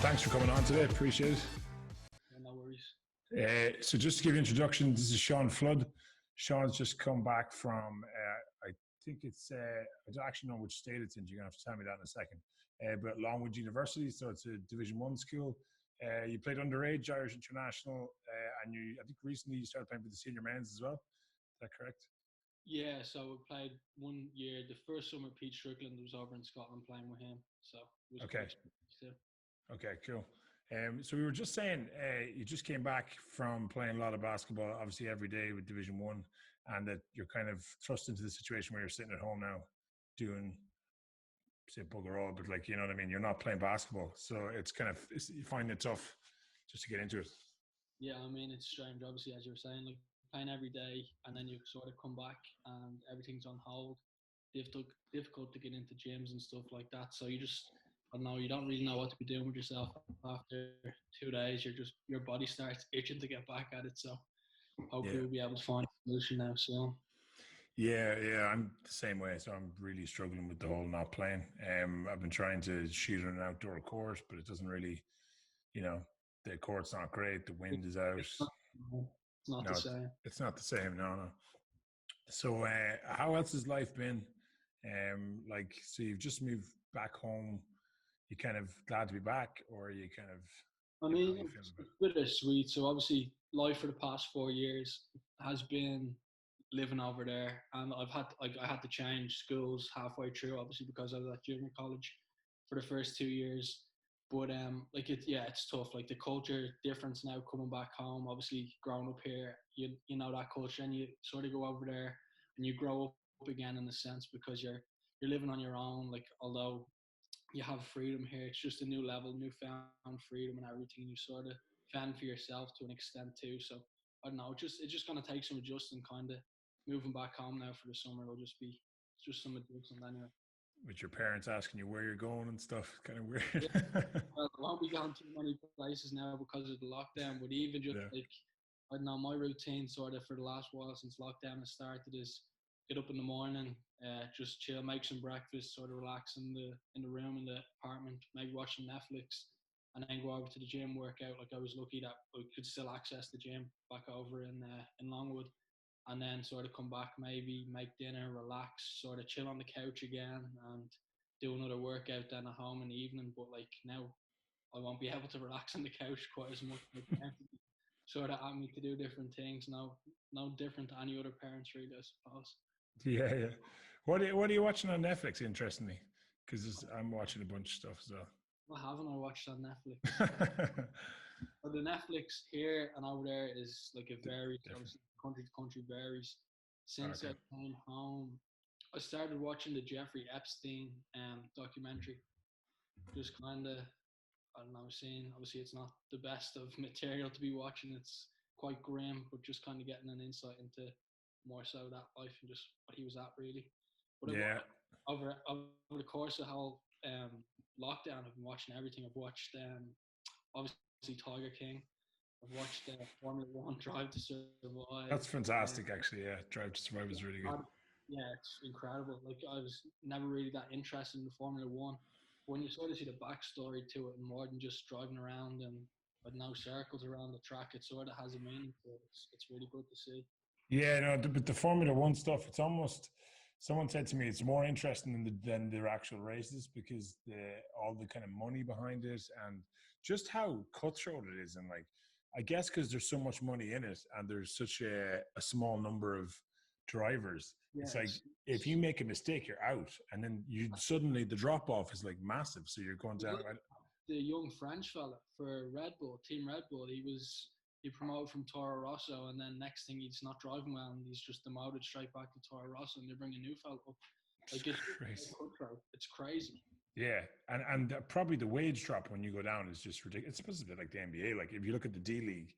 Thanks for coming on today. Appreciate it. Yeah, no worries. So just to give you an introduction, this is Sean Flood. Sean's just come back from, I think I don't actually know which state it's in. You're going to have to tell me that in a second. But Longwood University, so it's a Division One school. You played underage Irish International, and I think recently you started playing for the senior men's as well. Is that correct? Yeah, so we played 1 year. The first summer, Pete Strickland was over in Scotland playing with him, so it was Okay. quite still. Okay, cool. So we were just saying, you just came back from playing a lot of basketball, obviously every day with Division One, and that you're kind of thrust into the situation where you're sitting at home now, doing say bugger all, but like you know what I mean. You're not playing basketball, so you find it tough just to get into it. Yeah, I mean it's strange. Obviously, as you were saying, like playing every day, and then you sort of come back and everything's on hold. Difficult to get into gyms and stuff like that. So I don't know, you don't really know what to be doing with yourself after 2 days. Your body starts itching to get back at it. So hopefully Yeah. we'll be able to find a solution now soon. Yeah, I'm the same way. So I'm really struggling with the whole not playing. I've been trying to shoot on an outdoor court, but it doesn't really, you know, the court's not great. The wind is out. It's not No, the same. it's not the same. No. So, how else has life been? So you've just moved back home. You kind of glad to be back, or you kind of, I how mean, you feeling it's bittersweet. So obviously, life for the past 4 years has been living over there, and I had to change schools halfway through, obviously because I was at junior college for the first 2 years. But it's tough. Like the culture difference now coming back home. Obviously, growing up here, you know that culture, and you sort of go over there and you grow up again in a sense because you're living on your own. Like although you have freedom here. It's just a new level, newfound freedom and everything. You sort of fend for yourself to an extent too. So I don't know. It's just gonna take some adjusting, kind of moving back home now for the summer. It'll just be just some adjustment anyway. with your parents asking you where you're going and stuff? Kind of weird. Yeah. Well, I won't be going too many places now because of the lockdown. But even just Yeah. like I don't know, my routine sort of for the last while since lockdown has started is get up in the morning, just chill, make some breakfast, sort of relax in the room in the apartment, maybe watch some Netflix, and then go over to the gym, work out. Like I was lucky that I could still access the gym back over in Longwood, and then sort of come back, maybe make dinner, relax, sort of chill on the couch again, and do another workout then at home in the evening. But like now, I won't be able to relax on the couch quite as much. Like, sort of at me to do different things. No different to any other parents, really, I suppose. Yeah. What are you watching on Netflix? Interestingly, because I'm watching a bunch of stuff as What haven't I watched on Netflix? well. Well, the Netflix here and over there is like it varies. Different. Obviously, country to country varies. Since Okay. I came home, I started watching the Jeffrey Epstein documentary. Just kind of, I don't know, seeing obviously it's not the best of material to be watching. It's quite grim, but just kind of getting an insight into more so that life and just what he was at really. But Yeah. over the course of the whole lockdown, I've been watching everything. I've watched obviously Tiger King. I've watched Formula One, Drive to Survive. That's fantastic, actually. Yeah, Drive to Survive is really good. Yeah, it's incredible. Like I was never really that interested in the Formula One. When you sort of see the backstory to it, and more than just driving around and with no circles around the track, it sort of has a meaning to it. It's really good to see. Yeah, no, but the Formula One stuff, it's almost. Someone said to me, it's more interesting than their actual races because all the kind of money behind it and just how cutthroat it is, and like I guess because there's so much money in it and there's such a small number of drivers, Yeah, it's like if you make a mistake, you're out, and then you suddenly the drop off is like massive. So you're going down. the young French fella for Red Bull, Team Red Bull. He promoted from Toro Rosso, and then next thing he's not driving well, and he's just demoted straight back to Toro Rosso, and they bring a new fella up. Like It's crazy. it's crazy. Yeah, and probably the wage drop when you go down is just ridiculous. It's supposed to be like the NBA. Like if you look at the D League,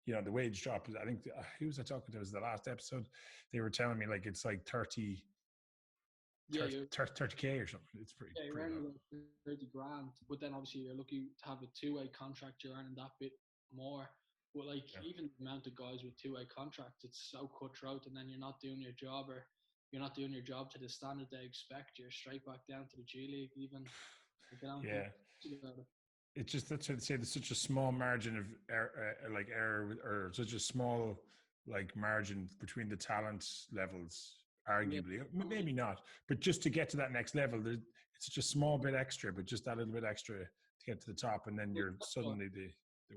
the wage drop is. I think who was I talking to? It was the last episode. They were telling me like it's like 30, Yeah, 30K or something. It's pretty you're pretty low. earning like 30 grand, but then obviously you're lucky to have a two-way contract. You're earning that bit more. But like Yeah. even the amount of guys with two-way contracts, it's so cutthroat, and then you're not doing your job, or you're not doing your job to the standard they expect. You're straight back down to the G League. Even like, I don't think Yeah. about it. it's just that's what I'd say. There's such a small margin of like error, or such a small like margin between the talent levels. Yeah, Arguably, obviously, maybe not, but just to get to that next level, it's just a small bit extra, but just that little bit extra to get to the top, and then but you're suddenly the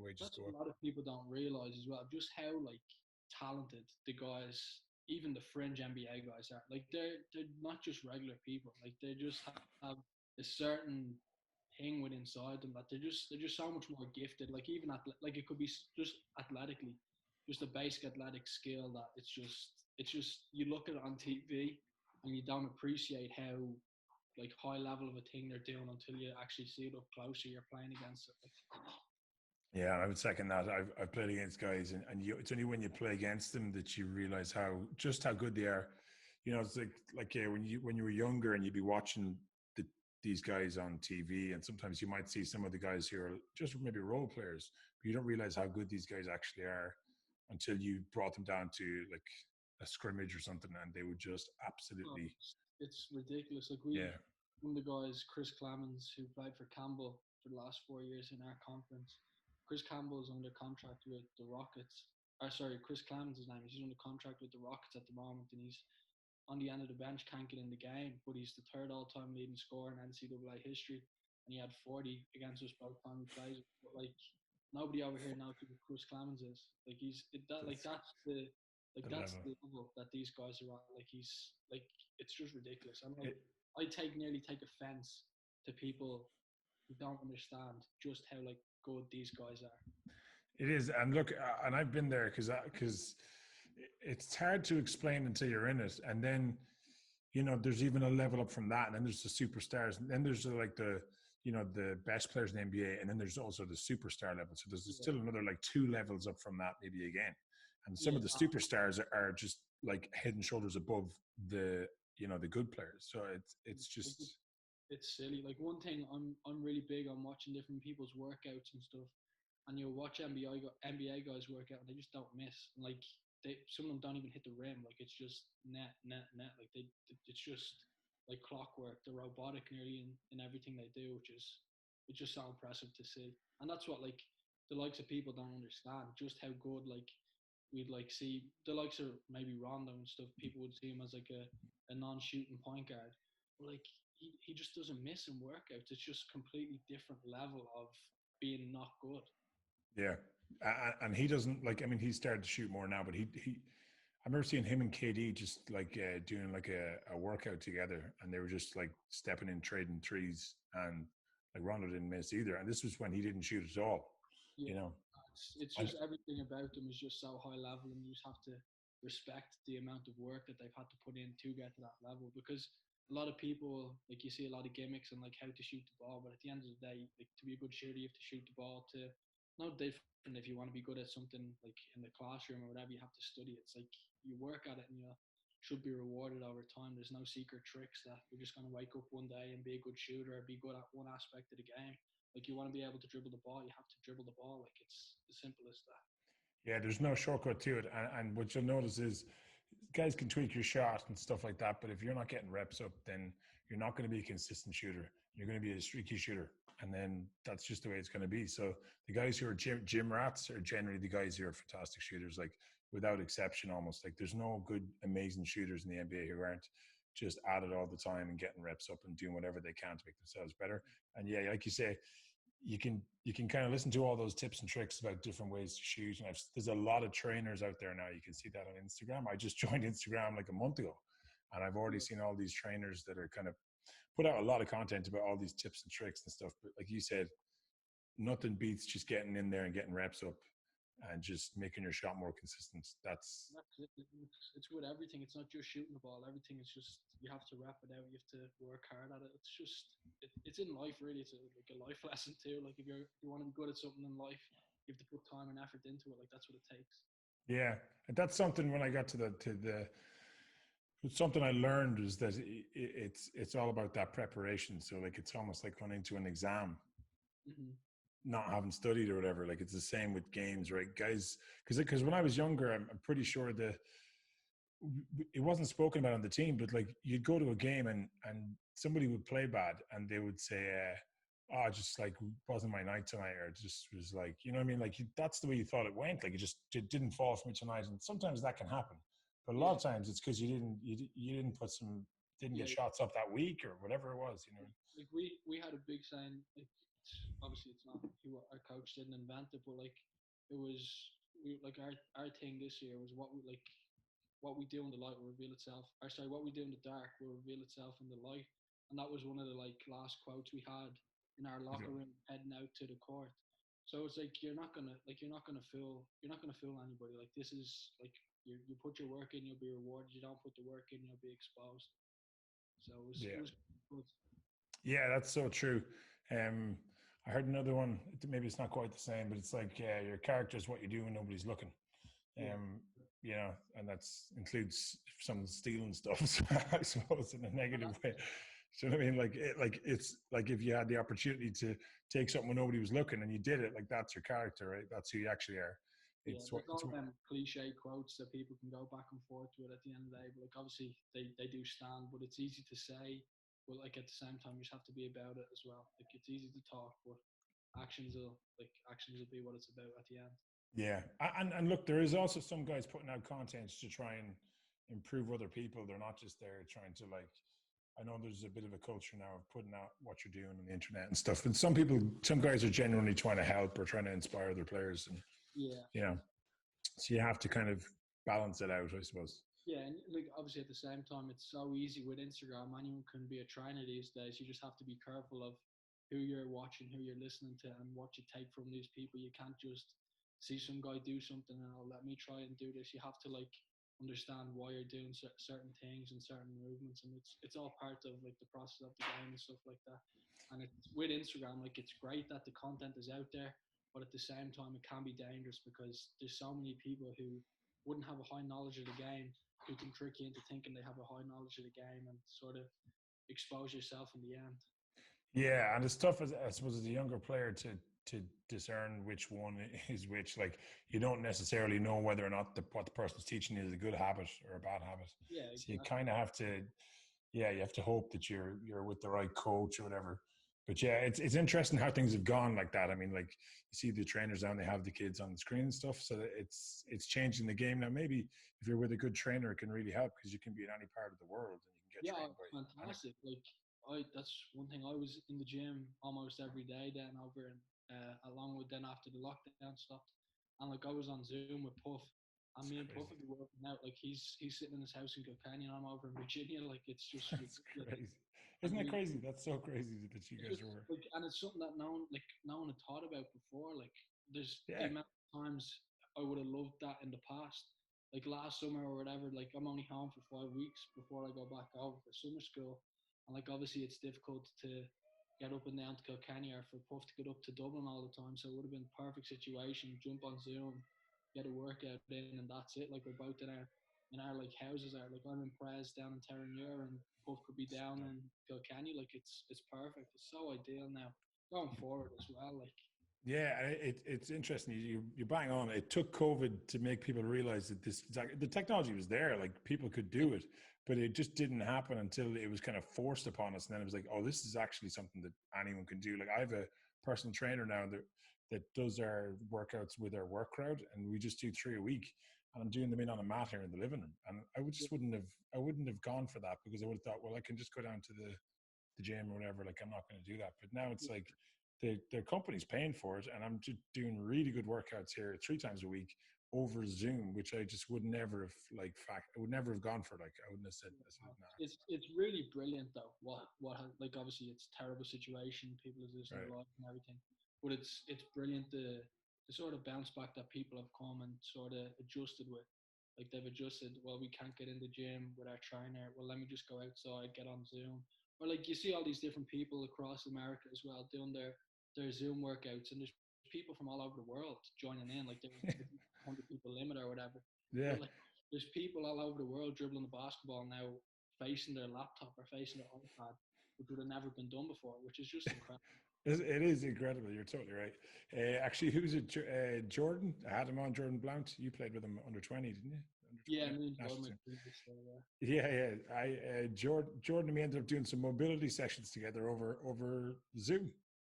wages that's go what up. a lot of people don't realize as well. Just how like talented the guys, even the fringe NBA guys are. Like they're not just regular people. Like they just have a certain thing within inside them that they're just so much more gifted. Like even like it could be just athletically, just a basic athletic skill that it's just you look at it on TV and you don't appreciate how like high level of a thing they're doing until you actually see it up closer. You're playing against it. Like, Yeah, I would second that. I've played against guys, and it's only when you play against them that you realize how good they are. You know, it's like yeah, when you were younger and you'd be watching the, these guys on TV, and sometimes you might see some of the guys who are just maybe role players, but you don't realize how good these guys actually are until you brought them down to like a scrimmage or something, and they would just oh, absolutely it's ridiculous. Like yeah. one of the guys, Chris Clemens, who played for Campbell for the last 4 years in our conference. Chris Campbell is under contract with the Rockets. Or sorry, Chris Clemens, his name is. He's under contract with the Rockets at the moment, and he's on the end of the bench, can't get in the game. But he's the third all-time leading scorer in NCAA history, and he had 40 against us both time he plays. But like nobody over here knows who Chris Clemens is. Like That's the that's level. the level that these guys are at. Like he's like it's just ridiculous. I'm like It, I nearly take offense to people who don't understand just how like good these guys are. It is, and look, and I've been there because it's hard to explain until you're in it, and then there's even a level up from that, and then there's the superstars, and then there's like the best players in the NBA, and then there's also the superstar level. So there's Yeah, still another like two levels up from that, maybe again, and some yeah, of the superstars are just like head and shoulders above the the good players. So it's like just it's silly. Like one thing, I'm really big on watching different people's workouts and stuff, and you'll watch NBA guys work out and they just don't miss. And like some of them don't even hit the rim. Like it's just net, net, net. Like it's just like clockwork. They're robotic nearly in everything they do, which is it's just so impressive to see. And that's what like the likes of people don't understand just how good like we'd like see the likes of maybe Rondo and stuff. People would see him as like a non-shooting point guard. But like he just doesn't miss in workouts. It's just completely different level of being not good. yeah. And he doesn't like. I mean, he's started to shoot more now, but he I remember seeing him and KD just like doing like a workout together, and they were just like stepping in, trading threes, and like Rondo didn't miss either. And this was when he didn't shoot at all, you Yeah, know. it's And just everything about them is just so high level, and you just have to respect the amount of work that they've had to put in to get to that level. Because a lot of people, like you see a lot of gimmicks and like how to shoot the ball, but at the end of the day, like to be a good shooter, you have to shoot the ball to no different if you want to be good at something like in the classroom or whatever, you have to study. It's like you work at it and you should be rewarded over time. There's no secret tricks that you're just going to wake up one day and be a good shooter or be good at one aspect of the game. Like you want to be able to dribble the ball, you have to dribble the ball. Like it's as simple as that. yeah, there's no shortcut to it. And what you'll notice is guys can tweak your shot and stuff like that, but if you're not getting reps up, then you're not going to be a consistent shooter. You're going to be a streaky shooter, and then that's just the way it's going to be. So the guys who are gym rats are generally the guys who are fantastic shooters, like without exception, almost. Like there's no good, amazing shooters in the NBA who aren't just at it all the time and getting reps up and doing whatever they can to make themselves better. And yeah, like you say, you can kind of listen to all those tips and tricks about different ways to shoot. And there's a lot of trainers out there now. You can see that on Instagram. I just joined Instagram like a month ago, and I've already Yeah, seen all these trainers that are kind of put out a lot of content about all these tips and tricks and stuff. But like you said, nothing beats just getting in there and getting reps up and just making your shot more consistent. That's that's it. It's with everything. It's not just shooting the ball. Everything is just you have to wrap it out. You have to work hard at it. It's just it's in life really. It's like a life lesson too. Like if you want to be good at something in life, you have to put time and effort into it. Like that's what it takes. yeah, and that's something when I got to the it's something I learned is that it's all about that preparation. So like it's almost like going into an exam, Hmm. not having studied or whatever. Like it's the same with games, right, guys? Because when I was younger, I'm pretty sure that it wasn't spoken about on the team, but like you'd go to a game and somebody would play bad, and they would say, oh, just like wasn't my night tonight, or it just was like, you know what I mean? Like that's the way you thought it went. Like it didn't fall for me tonight, and sometimes that can happen. But a lot Yeah, of times it's because you didn't put some didn't get yeah. shots up that week or whatever it was. You know. Like we had a big saying. Like obviously it's not our coach didn't invent it, but like it was like our thing this year was what we do in the light will reveal itself. Or sorry, what we do in the dark will reveal itself in the light. And that was one of the like last quotes we had in our locker room heading out to the court. So it's like you're not gonna fool anybody. Like this is like you put your work in, you'll be rewarded. You don't put the work in, you'll be exposed. So it Yeah. was good. Yeah, that's so true. Um, I heard another one. Maybe it's not quite the same, but it's like your character is what you do when nobody's looking. Yeah. Um, you know, and that's includes some stealing stuff. So I suppose in a negative way. So I mean, like it's like if you had the opportunity to take something when nobody was looking and you did it, like that's your character, right? That's who you actually are. Yeah, It's what there's it's all what, them cliche quotes that people can go back and forth with at the end of the day. But like obviously they do stand, but it's easy to say. But like at the same time, you just have to be about it as well. Like it's easy to talk, but actions will be what it's about at the end. yeah. And look, there is also some guys putting out content to try and improve other people. They're not just there trying to like. I know there's a bit of a culture now of putting out what you're doing on the internet and stuff. And some guys are genuinely trying to help or trying to inspire their players. And Yeah, you know, so you have to kind of balance it out, I suppose. yeah, and like obviously at the same time, it's so easy with Instagram. Anyone can be a trainer these days. You just have to be careful of who you're watching, who you're listening to, and what you take from these people. You can't just see some guy do something and oh, let me try and do this. You have to like understand why you're doing certain things and certain movements, and it's all part of like the process of the game and stuff like that. And it's with Instagram, like it's great that the content is out there, but at the same time, it can be dangerous because there's so many people who wouldn't have a high knowledge of the game who can trick you into thinking they have a high knowledge of the game and sort of expose yourself in the end. Yeah, and it's tough as I suppose as a younger player to discern which one is which. Like you don't necessarily know whether or not what the person's teaching you is a good habit or a bad habit. Yeah, So you exactly. kind of have to, yeah, you have to hope that you're with the right coach or whatever. But yeah, it's interesting how things have gone like that. I mean, like you see the trainers now, and they have the kids on the screen and stuff. So it's changing the game now. Maybe if you're with a good trainer, it can really help because you can be in any part of the world and you can get Yeah, trained it's by any. fantastic. Like that's one thing. I was in the gym almost every day then over in along with then after the lockdown stopped, and like I was on Zoom with Puff, and It's me and Puff crazy. would be working out. Like he's sitting in his house in Kilkenny, and I'm over in Virginia. Like it's just That's ridiculous. crazy. And Isn't that we crazy? That's so crazy that you it's guys just are. like, and it's something that no one had thought about before. Like there's Yeah. the amount of times I would have loved that in the past. Like last summer or whatever, like I'm only home for 5 weeks before I go back over for summer school. And like obviously it's difficult to get up and down to Kilkenny or for Puff to get up to Dublin all the time. So it would have been a perfect situation, jump on Zoom, get a workout in and that's it. Like we're both in our like houses are like I'm in Pres down in Terranure and Puff could be down in Kilkenny. Like it's perfect. It's so ideal now going forward as well. Like Yeah, it's interesting. You bang on. It took COVID to make people realize that the technology was there, like people could do it, but it just didn't happen until it was kind of forced upon us. And then it was like, oh, this is actually something that anyone can do. Like I have a personal trainer now that does our workouts with our work crowd, and we just do 3 a week. And I'm doing them in on a mat here in the living room. And I wouldn't have gone for that because I would have thought, well, I can just go down to the gym or whatever. Like I'm not going to do that. But now it's like their company's paying for it, and I'm just doing really good workouts here 3 times a week over Zoom, which I just would never have I would never have gone for. Like I wouldn't have said, I said nah. it's really brilliant though. Like obviously it's a terrible situation. People are losing Right. their life and everything, but it's brilliant the sort of bounce back that people have come and sort of adjusted with. Like they've adjusted. Well, we can't get in the gym with our trainer. Well, let me just go outside, get on Zoom. Or like you see all these different people across America as well doing their Zoom workouts, and there's people from all over the world joining in. Like there's 100 people limit or whatever. Yeah. But like there's people all over the world dribbling the basketball now, facing their laptop or facing their iPad, which would have never been done before, which is just incredible. It is incredible. You're totally right. Actually, who's it? Jordan. I had him on, Jordan Blount. You played with him under 20, didn't you? Under Yeah, 20 me and national Jordan team. previously. Yeah, yeah. Jordan and me ended up doing some mobility sessions together over Zoom.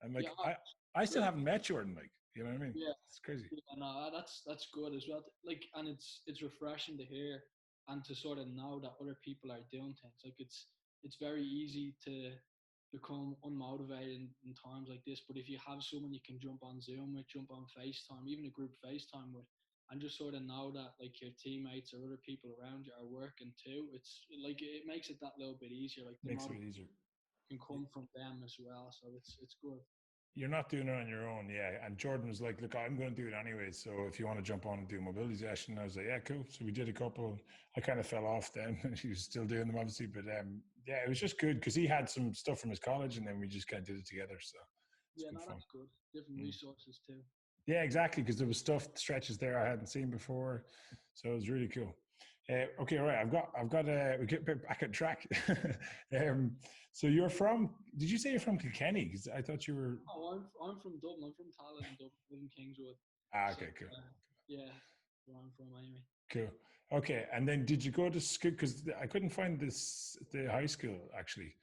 And Yeah, like, I still brilliant. haven't met Jordan. Like, you know what I mean? Yeah, It's crazy. yeah, no, that's good as well. Like, and it's refreshing to hear and to sort of know that other people are doing things. Like, it's very easy to become unmotivated in times like this. But if you have someone you can jump on Zoom with, jump on FaceTime, even a group FaceTime with, and just sort of know that like your teammates or other people around you are working too, it's like it makes it that little bit easier. Like the Makes it a motivation bit easier. can come from them as well. So it's good. You're not doing it on your own, yeah. And Jordan was like, "Look, I'm going to do it anyway. So if you want to jump on and do a mobility session," I was like, "Yeah, cool." So we did a couple. I kind of fell off then, and he was still doing them, obviously. But yeah, it was just good because he had some stuff from his college, and then we just kind of did it together. So it's Yeah, good no, fun. that's good. Different Mm. resources too. Yeah, exactly. Because there was stuff stretches there I hadn't seen before, so it was really cool. Okay, all right. I've got. We get back on track. um, so you're from? Did you say you're from Kilkenny? Because I thought you were. Oh, I'm from Dublin. I'm from Tallinn, Dublin, live in Kingswood. Ah, So okay, cool. yeah, where I'm from anyway. Cool. Okay, and then did you go to school? Because I couldn't find the high school actually.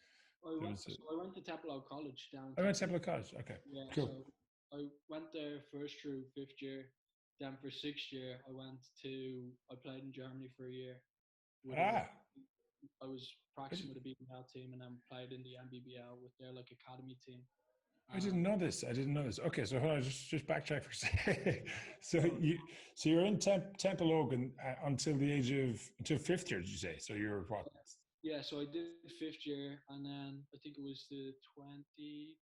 There was. I went to Templeow College down in I went to Templeow. Temple College. Okay, Yeah, cool. so I went there first through fifth year. Then for sixth year, I played in Germany for a year. With a, Ah, I was I, practicing did, with a BBL team and then played in the NBBL with their like academy team. I didn't Um, know this. I didn't know this. Okay, so hold on, just backtrack for a second. so so you're in Temple Ogan until the age of until fifth year, did you say? So you're what? yeah, so I did fifth year, and then I think it was the 20,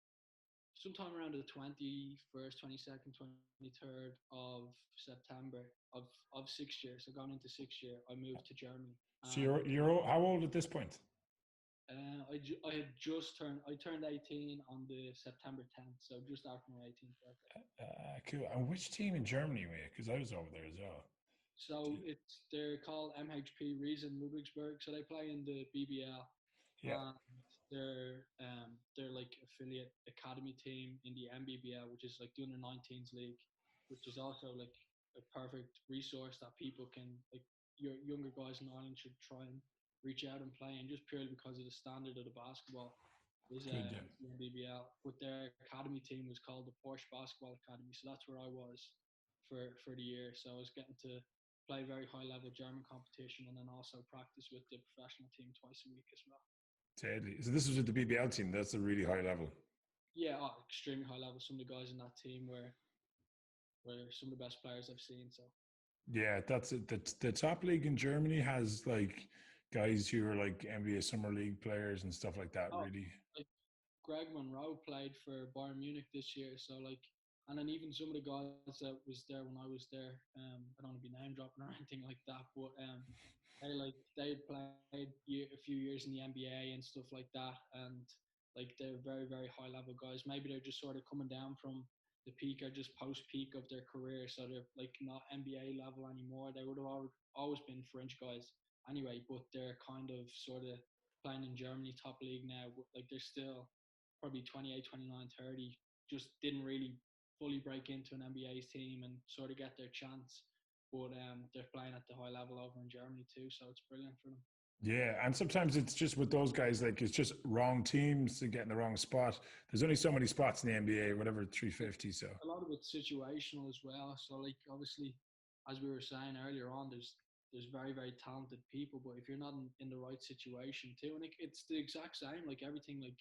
sometime around the 21st, 22nd, 23rd of September of sixth year. So going into sixth year, I moved to Germany, So and how old at this point? I had just I turned 18 on the September 10th, so just after my 18th birthday. Cool. And which team in Germany were you? Because I was over there as well. So they're called MHP Riesen Ludwigsburg. So they play in the BBL, Yeah, and they're like affiliate academy team in the MBBL, which is like doing the 19s league, which is also like a perfect resource that people can like your younger guys in Ireland should try and reach out and play, and just purely because of the standard of the basketball is good. Yeah. the MBBL. But their academy team was called the Porsche Basketball Academy, so that's where I was for the year. So I was getting to play very high level German competition and then also practice with the professional team twice a week as well. Deadly. So this was with the BBL team. That's a really high level. Yeah, extremely high level. Some of the guys in that team were some of the best players I've seen. So Yeah, that's it. The top league in Germany has like guys who are like NBA summer league players and stuff like that. oh, Really. like Greg Monroe played for Bayern Munich this year. So like, and then even some of the guys that was there when I was there. I don't want to be name dropping or anything like that, but they had played a few years in the NBA and stuff like that, and like they're very high level guys. Maybe they're just sort of coming down from the peak or just post peak of their career, so they're like not NBA level anymore. They would have always been French guys anyway, but they're kind of sort of playing in Germany top league now. Like they're still probably 28, 29, 30. Just didn't really fully break into an NBA team and sort of get their chance. But they're playing at the high level over in Germany too, so it's brilliant for them. Yeah, and sometimes it's just with those guys, like it's just wrong teams and getting the wrong spot. There's only so many spots in the NBA, whatever 350. So A lot of it's situational as well. So like obviously, as we were saying earlier on, there's very talented people, but if you're not in the right situation too, and it's the exact same. Like everything, like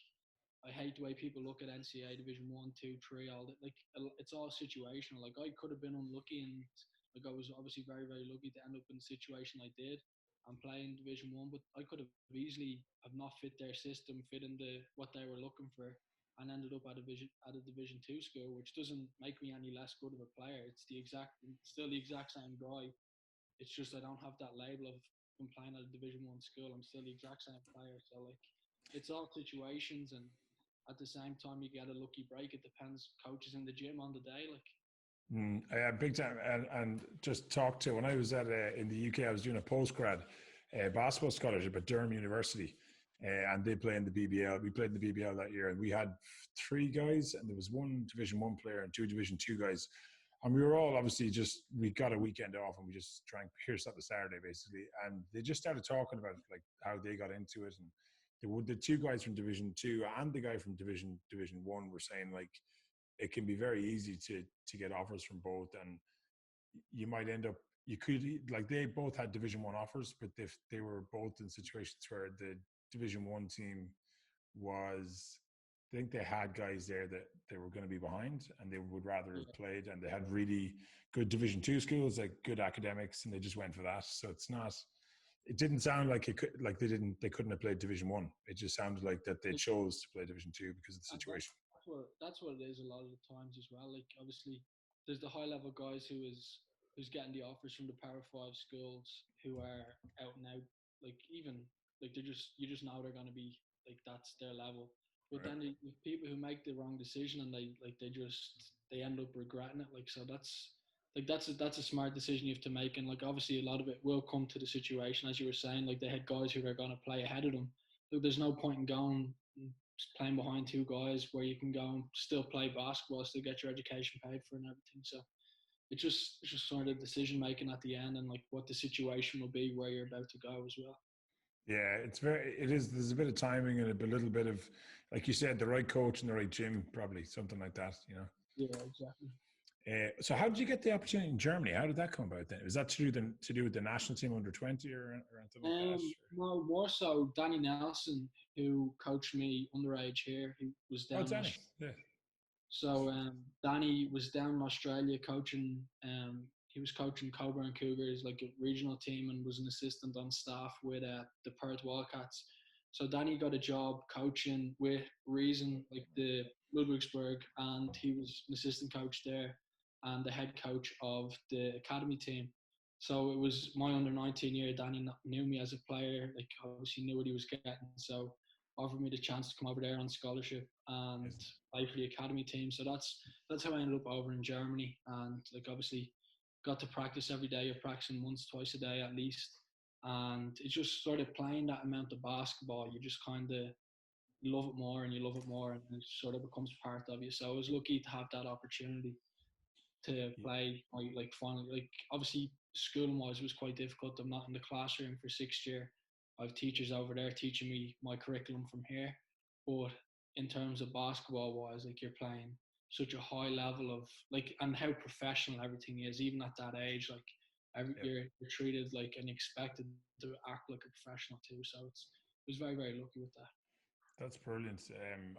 I hate the way people look at NCAA Division 1, 2, 3, all that. Like it's all situational. Like I could have been unlucky, and like I was obviously very lucky to end up in the situation I did and play in Division 1. But I could have easily have not fit their system, fit into what they were looking for, and ended up at a Division 2 school, which doesn't make me any less good of a player. Still the exact same guy. It's just I don't have that label of playing at a Division 1 school. I'm still the exact same player. So like it's all situations, and at the same time you get a lucky break. It depends coaches in the gym on the day. Like big time. And just talked to when I was at in the UK, I was doing a postgrad basketball scholarship at Durham University, and they play in the BBL. We played in the BBL that year, and we had three guys, and there was one Division 1 player and two Division 2 guys. And we were all obviously we got a weekend off and we just drank beers on the Saturday basically. And they just started talking about like how they got into it and the two guys from Division Two and the guy from Division One were saying like it can be very easy to get offers from both, and you might end up you could like they both had Division One offers, but they were both in situations where the Division One team was. I think they had guys there that they were going to be behind, and they would rather have played. And they had really good Division Two schools, like good academics, and they just went for that. So it's not. It didn't sound like it could, like they couldn't have played Division One. It just sounded like that they chose to play Division Two because of the situation. That's what it is a lot of the times as well. Like obviously, there's the high level guys who's getting the offers from the Power Five schools who are out and out. Like even like you just know they're going to be like that's their level. But then the people who make the wrong decision and they end up regretting it. Like so that's a smart decision you have to make. And like obviously a lot of it will come to the situation as you were saying. Like they had guys who are going to play ahead of them. Like, there's no point in going playing behind two guys where you can go and still play basketball, still get your education paid for and everything. So it's just sort of decision making at the end and like what the situation will be where you're about to go as well. Yeah, it is. There's a bit of timing and a little bit of, like you said, the right coach and the right gym, probably something like that, you know? Yeah, exactly. So how did you get the opportunity in Germany? How did that come about then? Was that to do with the national team under 20 or anything like that? No, more so Danny Nelson, who coached me underage here, he was down. Oh, Danny, yeah. So Danny was down in Australia coaching. He was coaching Coburn Cougars, like a regional team, and was an assistant on staff with the Perth Wildcats. So Danny got a job coaching with Reason, like the Ludwigsburg, and he was an assistant coach there and the head coach of the academy team. So it was my under 19 year. Danny knew me as a player, like obviously knew what he was getting. So offered me the chance to come over there on scholarship and play for the academy team. So that's how I ended up over in Germany. And like obviously got to practice every day. You're practicing once, twice a day at least. And it's just sort of playing that amount of basketball. You just kind of love it more and you love it more, and it sort of becomes part of you. So I was lucky to have that opportunity to play. Like finally, like obviously schooling wise, it was quite difficult. I'm not in the classroom for sixth year. I have teachers over there teaching me my curriculum from here. But in terms of basketball wise, like you're playing such a high level of like, and how professional everything is, even at that age. Like you're treated like and expected to act like a professional too. So it was very very lucky with that. That's brilliant.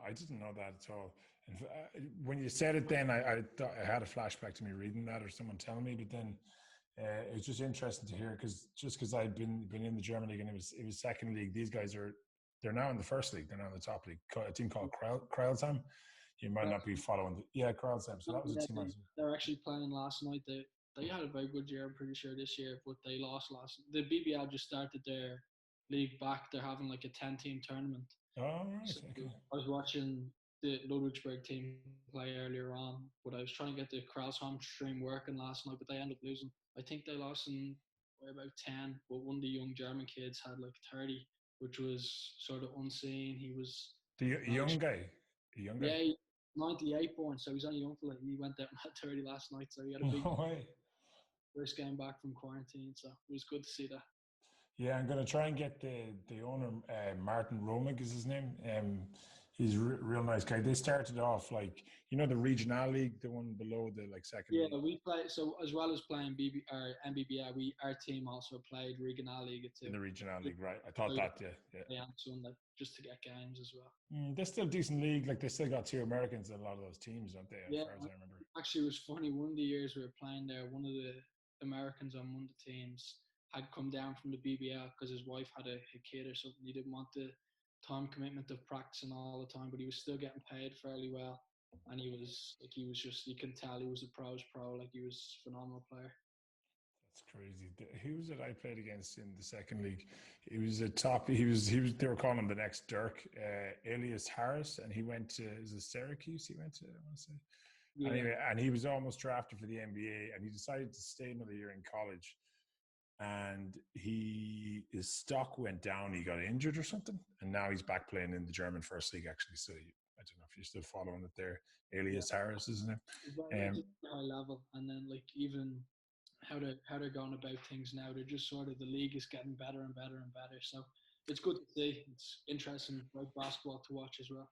I didn't know that at all. And when you said it, then I thought I had a flashback to me reading that or someone telling me. But then it was just interesting to hear because I'd been in the German league and it was second league. These guys they're now in the first league. They're now in the top league. A team called Kreilsheim. You might not be following. Kreilsheim. So that was a team. They're actually playing last night. They had a very good year. I'm pretty sure this year, but they lost last. The BBL just started their league back. They're having like a 10-team tournament. Oh, right. So okay. I was watching the Ludwigsburg team play earlier on, but I was trying to get the Kreilsheim stream working last night, but they ended up losing. I think they lost by about 10, but one of the young German kids had like 30, which was sort of unseen. He was the young guy. Yeah, 98 born, so he's only young for he went out and had 30 last night, so he had a big first game back from quarantine, so it was good to see that. Yeah, I'm going to try and get the owner, Martin Romig is his name. He's a real nice guy. They started off like, the regional league, the one below the like second. Yeah, league. We play, so as well as playing MBBI, our team also played regional league too. In the regional league, right? I thought that, yeah. Sunday just to get games as well. They're still a decent league. Like they still got two Americans in a lot of those teams, don't they? Yeah, as far as I remember. Actually, it was funny. One of the years we were playing there, one of the Americans on one of the teams had come down from the BBL because his wife had a kid or something. He didn't want the time commitment of practicing all the time, but he was still getting paid fairly well. And he was just, you can tell he was a pro's pro, like he was a phenomenal player. That's crazy. Who was it I played against in the second league? He was a top. He was. They were calling him the next Dirk, Elias Harris, and he went to Syracuse. He went to, I want to say. Yeah. Anyway, and he was almost drafted for the NBA, and he decided to stay another year in college. And his stock went down. He got injured or something, and now he's back playing in the German first league. Actually, so I don't know if you're still following it there. Elias Harris, isn't it? High level, and then like even how they're going about things now. They're just sort of the league is getting better and better and better. So it's good to see. It's interesting, like basketball to watch as well.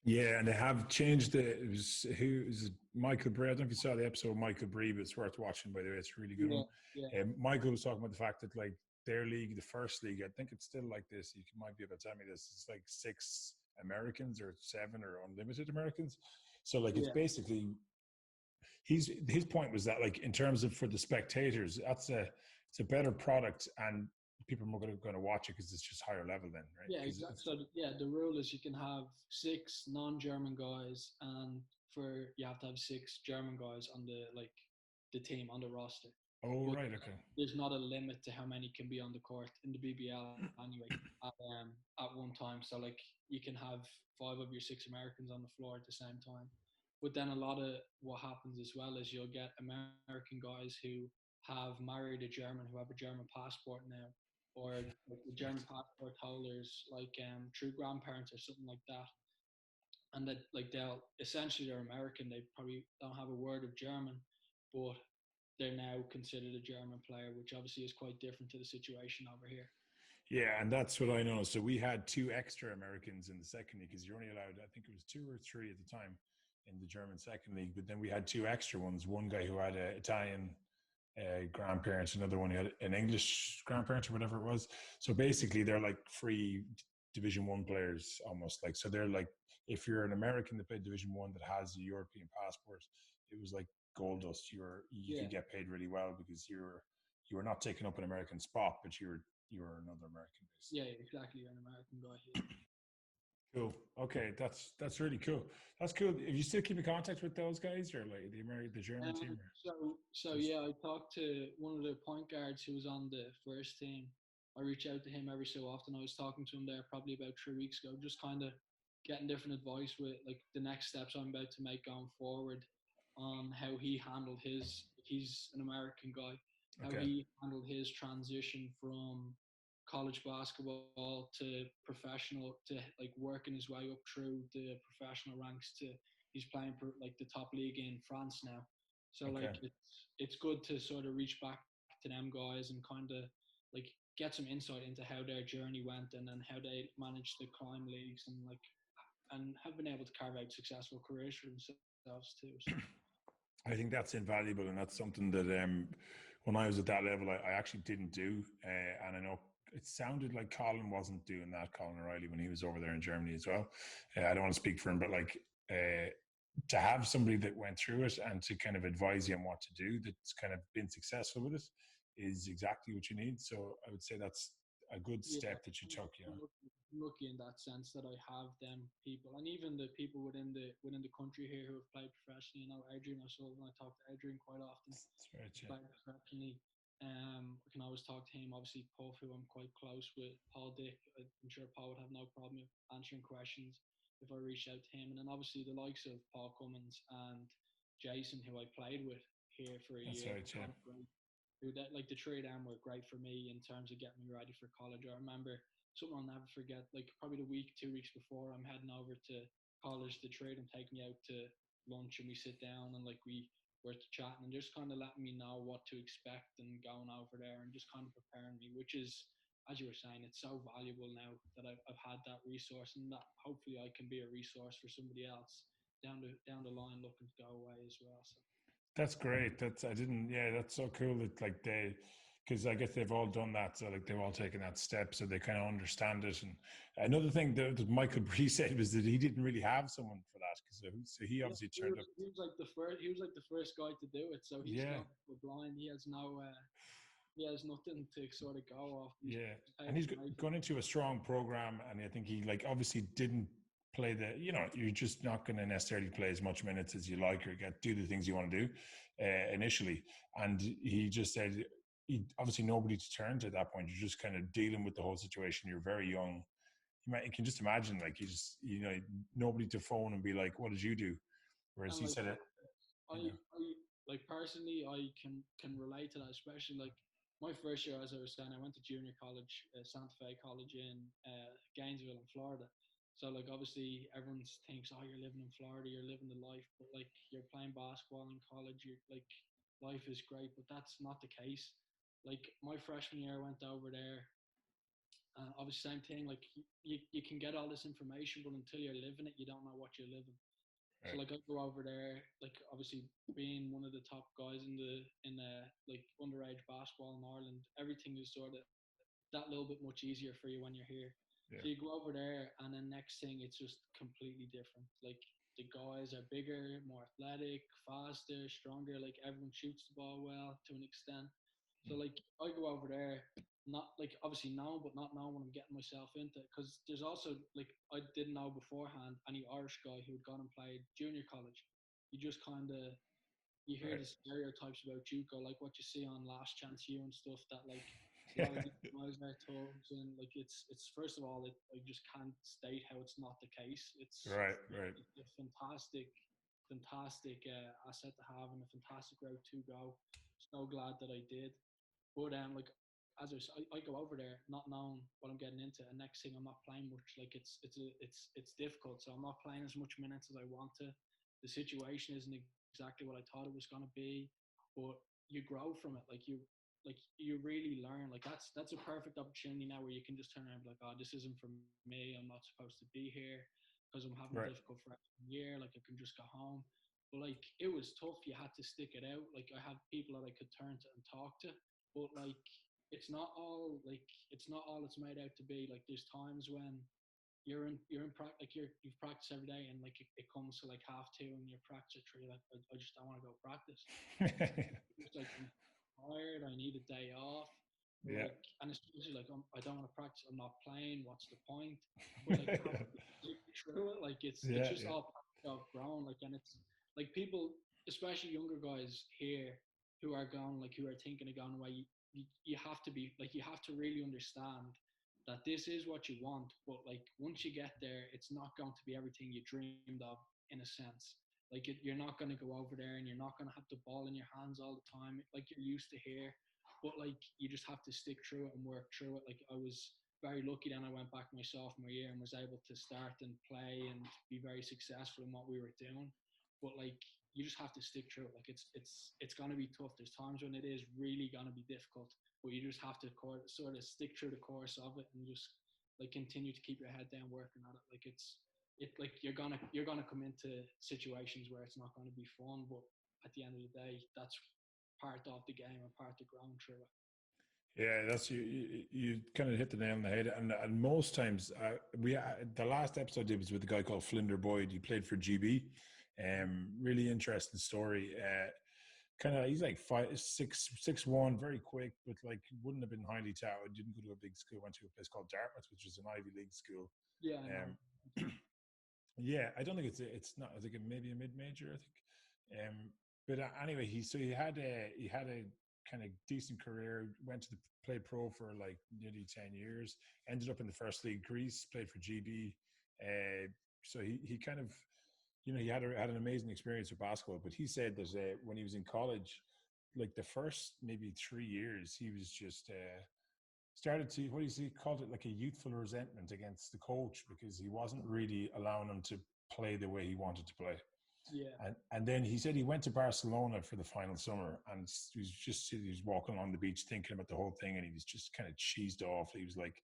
Yeah, and they have changed it. It was who is it? Michael Bray. I don't know if you saw the episode of Michael Bray, but it's worth watching. By the way, it's a really good Yeah, one. yeah, Michael was talking about the fact that like their league, the first league, I think it's still like this. You might be able to tell me this. It's like 6 Americans or 7 or unlimited Americans. So like it's yeah, basically his point was that like in terms of for the spectators, it's a better product and people are going to watch it because it's just higher level then, right? yeah. Exactly. So yeah, the rule is you can have 6 non-German guys, and you have to have 6 German guys on the team on the roster. Oh But right, okay. there's not a limit to how many can be on the court in the BBL anyway at one time. So like you can have 5 of your 6 Americans on the floor at the same time. But then a lot of what happens as well is you'll get American guys who have married a German, who have a German passport now, or like the German passport holders, like true grandparents or something like that, and that like they're American. They probably don't have a word of German, but they're now considered a German player, which obviously is quite different to the situation over here. Yeah, and that's what I know. So we had 2 extra Americans in the second league because you're only allowed, I think it was 2 or 3 at the time in the German second league. But then we had 2 extra ones. One guy who had an Italian grandparents, another one who had an English grandparent or whatever it was. So basically, they're like free Division One players almost. Like so, they're like if you're an American that played Division One that has a European passport, it was like gold dust. You Yeah, could get paid really well because you were not taking up an American spot, but you were another American base. yeah, exactly. You're an American guy here. Cool. Okay, that's really cool. That's cool. If you still keep in contact with those guys, or like the German team, or So yeah, I talked to one of the point guards who was on the first team. I reach out to him every so often. I was talking to him there probably about 3 weeks ago, just kind of getting different advice with like the next steps I'm about to make going forward on how he handled his. He's an American guy, how okay, he handled his transition from college basketball to professional to like working his way up through the professional ranks to he's playing for like the top league in France now. So okay. like it's good to sort of reach back to them guys and kind of like get some insight into how their journey went and then how they managed to climb leagues and like and have been able to carve out successful careers for themselves too. So. I think that's invaluable, and that's something that when I was at that level, I actually didn't do, and I know it sounded like Colin wasn't doing that. Colin O'Reilly when he was over there in Germany as well. I don't want to speak for him, but like to have somebody that went through it and to kind of advise you on what to do that's kind of been successful with it is exactly what you need. So I would say that's a good Yeah, step that you took. You know. I'm lucky in that sense that I have them people, and even the people within the country here who have played professionally. You know, Adrian O'Sullivan. I talk to Adrian quite often. That's right. Yeah. Played professionally. I can always talk to him. Obviously, Puff, who I'm quite close with, Paul Dick. I'm sure Paul would have no problem answering questions if I reached out to him. And then obviously the likes of Paul Cummins and Jason, who I played with here for a That's year, right. Yeah. who that like the 3 of them were great for me in terms of getting me ready for college. I remember something I'll never forget. Like probably the week, 2 weeks before I'm heading over to college, the 3 of them take me out to lunch and we sit down and like we were chatting and just kind of letting me know what to expect and going over there and just kind of preparing me, which is, as you were saying, it's so valuable now that I've had that resource and that hopefully I can be a resource for somebody else down the line looking to go away as well. So. That's great. That's I didn't. Yeah, that's so cool. That like they, because I guess they've all done that. So like they've all taken that step, so they kind of understand it. And another thing that Michael Bree said was that he didn't really have someone for that because so he Yeah, obviously turned up. he was like the first. He was like the first guy to do it. So he's Yeah, gone blind. He has no. He has nothing to sort of go off. yeah, and he's gone into a strong program, and I think he like obviously didn't play the. You know, you're just not going to necessarily play as much minutes as you like or do the things you want to do initially. And he just said he obviously nobody to turn to at that point. You're just kind of dealing with the whole situation. You're very young. You can just imagine like you know nobody to phone and be like, "What did you do?" Whereas And he like said it. You know, I like personally, I can relate to that, especially like my first year, as I was saying, I went to junior college, Santa Fe College in Gainesville in Florida. So like obviously everyone thinks, oh, you're living in Florida, you're living the life, but like you're playing basketball in college, you're like life is great, but that's not the case. Like my freshman year, I went over there Obviously, same thing. Like you can get all this information, but until you're living it, you don't know what you're living. So Right. like I go over there, like obviously being one of the top guys in like underage basketball in Ireland, everything is sort of that little bit much easier for you when you're here. Yeah. So you go over there, and then next thing it's just completely different. Like the guys are bigger, more athletic, faster, stronger. Like everyone shoots the ball well to an extent. So like I go over there, not like obviously knowing, but not knowing what I'm getting myself into. Because there's also like I didn't know beforehand any Irish guy who had gone and played junior college. You just kind of you hear Right. the stereotypes about JUCO, like what you see on Last Chance U and stuff. That like a lot of these guys are tubs, and like it's first of all, I just can't state how it's not the case. Right. Right. It's a fantastic asset to have and a fantastic route to go. So glad that I did. But like as I go over there not knowing what I'm getting into, and next thing I'm not playing much. Like it's difficult. So I'm not playing as much minutes as I want to. The situation isn't exactly what I thought it was going to be, but you grow from it. Like you really learn. Like that's a perfect opportunity now where you can just turn around and be like, oh, this isn't for me. I'm not supposed to be here because I'm having a Right. difficult freshman year. Like I can just go home. But like it was tough. You had to stick it out. Like I had people that I could turn to and talk to, but like it's not all it's made out to be. Like there's times when you're in practice, like you've practiced every day, and like it comes to like half two and you're practice at three, like I just don't want to go practice. It's like I'm tired, I need a day off. Yeah. Like, and especially like I don't want to practice, I'm not playing, what's the point? But like having to stick through it, like it's Yeah. just Yeah. all part of grown. Like, and it's like people, especially younger guys here who are going, like who are thinking of going away, you have to be like, you have to really understand that this is what you want, but like once you get there, it's not going to be everything you dreamed of in a sense. Like you're not going to go over there and you're not going to have the ball in your hands all the time like you're used to here. But like you just have to stick through it and work through it. Like I was very lucky then I went back my sophomore year and was able to start and play and be very successful in what we were doing. But like you just have to stick through it. Like it's going to be tough. There's times when it is really going to be difficult, but you just have to sort of stick through the course of it and just like continue to keep your head down working at it. Like it like you're gonna come into situations where it's not going to be fun, but at the end of the day, that's part of the game and part of growing through it. Yeah, that's you kind of hit the nail on the head. And most times, the last episode I did was with a guy called Flinder Boyd. He played for GB. Really interesting story. Kind of, he's like 6'1", very quick, but like wouldn't have been highly touted. Didn't go to a big school. Went to a place called Dartmouth, which is an Ivy League school. Yeah, I know. Yeah, I don't think it's not. I think it maybe a mid major. I think. But anyway, he had a kind of decent career. Went to play pro for like nearly 10 years. Ended up in the first league Greece. Played for GB. So he kind of, he had an amazing experience with basketball. But he said that when he was in college, like the first maybe 3 years, he was just started to, what do you see, called it like a youthful resentment against the coach because he wasn't really allowing him to play the way he wanted to play. Yeah. And then he said he went to Barcelona for the final summer and he was walking along the beach thinking about the whole thing and he was just kind of cheesed off. He was like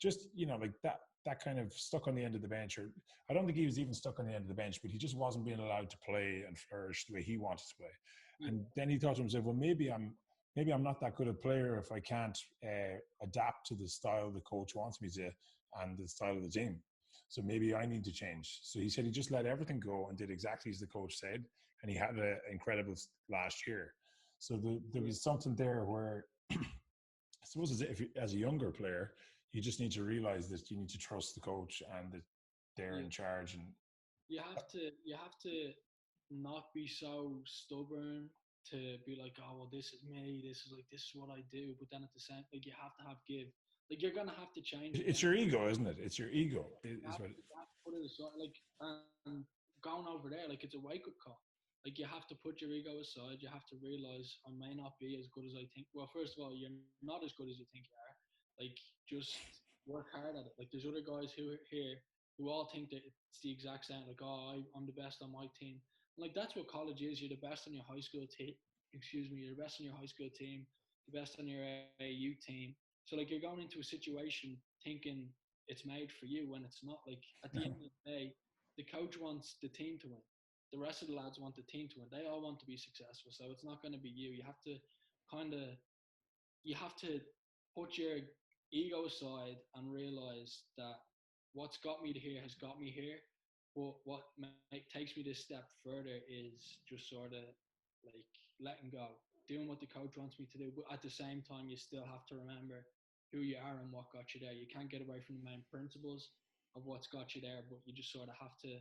just, like that kind of stuck on the end of the bench. Or I don't think he was even stuck on the end of the bench, but he just wasn't being allowed to play and flourish the way he wanted to play. Yeah. And then he thought to himself, well, maybe I'm not that good a player if I can't adapt to the style the coach wants me to and the style of the team. So maybe I need to change. So he said he just let everything go and did exactly as the coach said. And he had an incredible last year. So there was something there where I suppose as a younger player, you just need to realize that you need to trust the coach and that they're in charge. And you have to not be so stubborn to be like, oh well, this is me, this is what I do. But then at the same, like you have to have give. Like you're gonna have to change. It's your ego, isn't it? It's your ego. You have to put it aside. Like going over there, like it's a wake up call. Like you have to put your ego aside. You have to realize I may not be as good as I think. Well, first of all, you're not as good as you think you are. Like just work hard at it. Like there's other guys who are here who all think that it's the exact same. Like, oh, I'm the best on my team. Like that's what college is. You're the best on your high school team. Excuse me. You're the best on your high school team. The best on your AU team. So like you're going into a situation thinking it's made for you when it's not. Like at the end of the day, the coach wants the team to win. The rest of the lads want the team to win. They all want to be successful. So it's not going to be you. You have to kind of, you have to put your ego aside and realize that what's got me to here has got me here. But what takes me this step further is just sort of like letting go, doing what the coach wants me to do. But at the same time, you still have to remember who you are and what got you there. You can't get away from the main principles of what's got you there, but you just sort of have to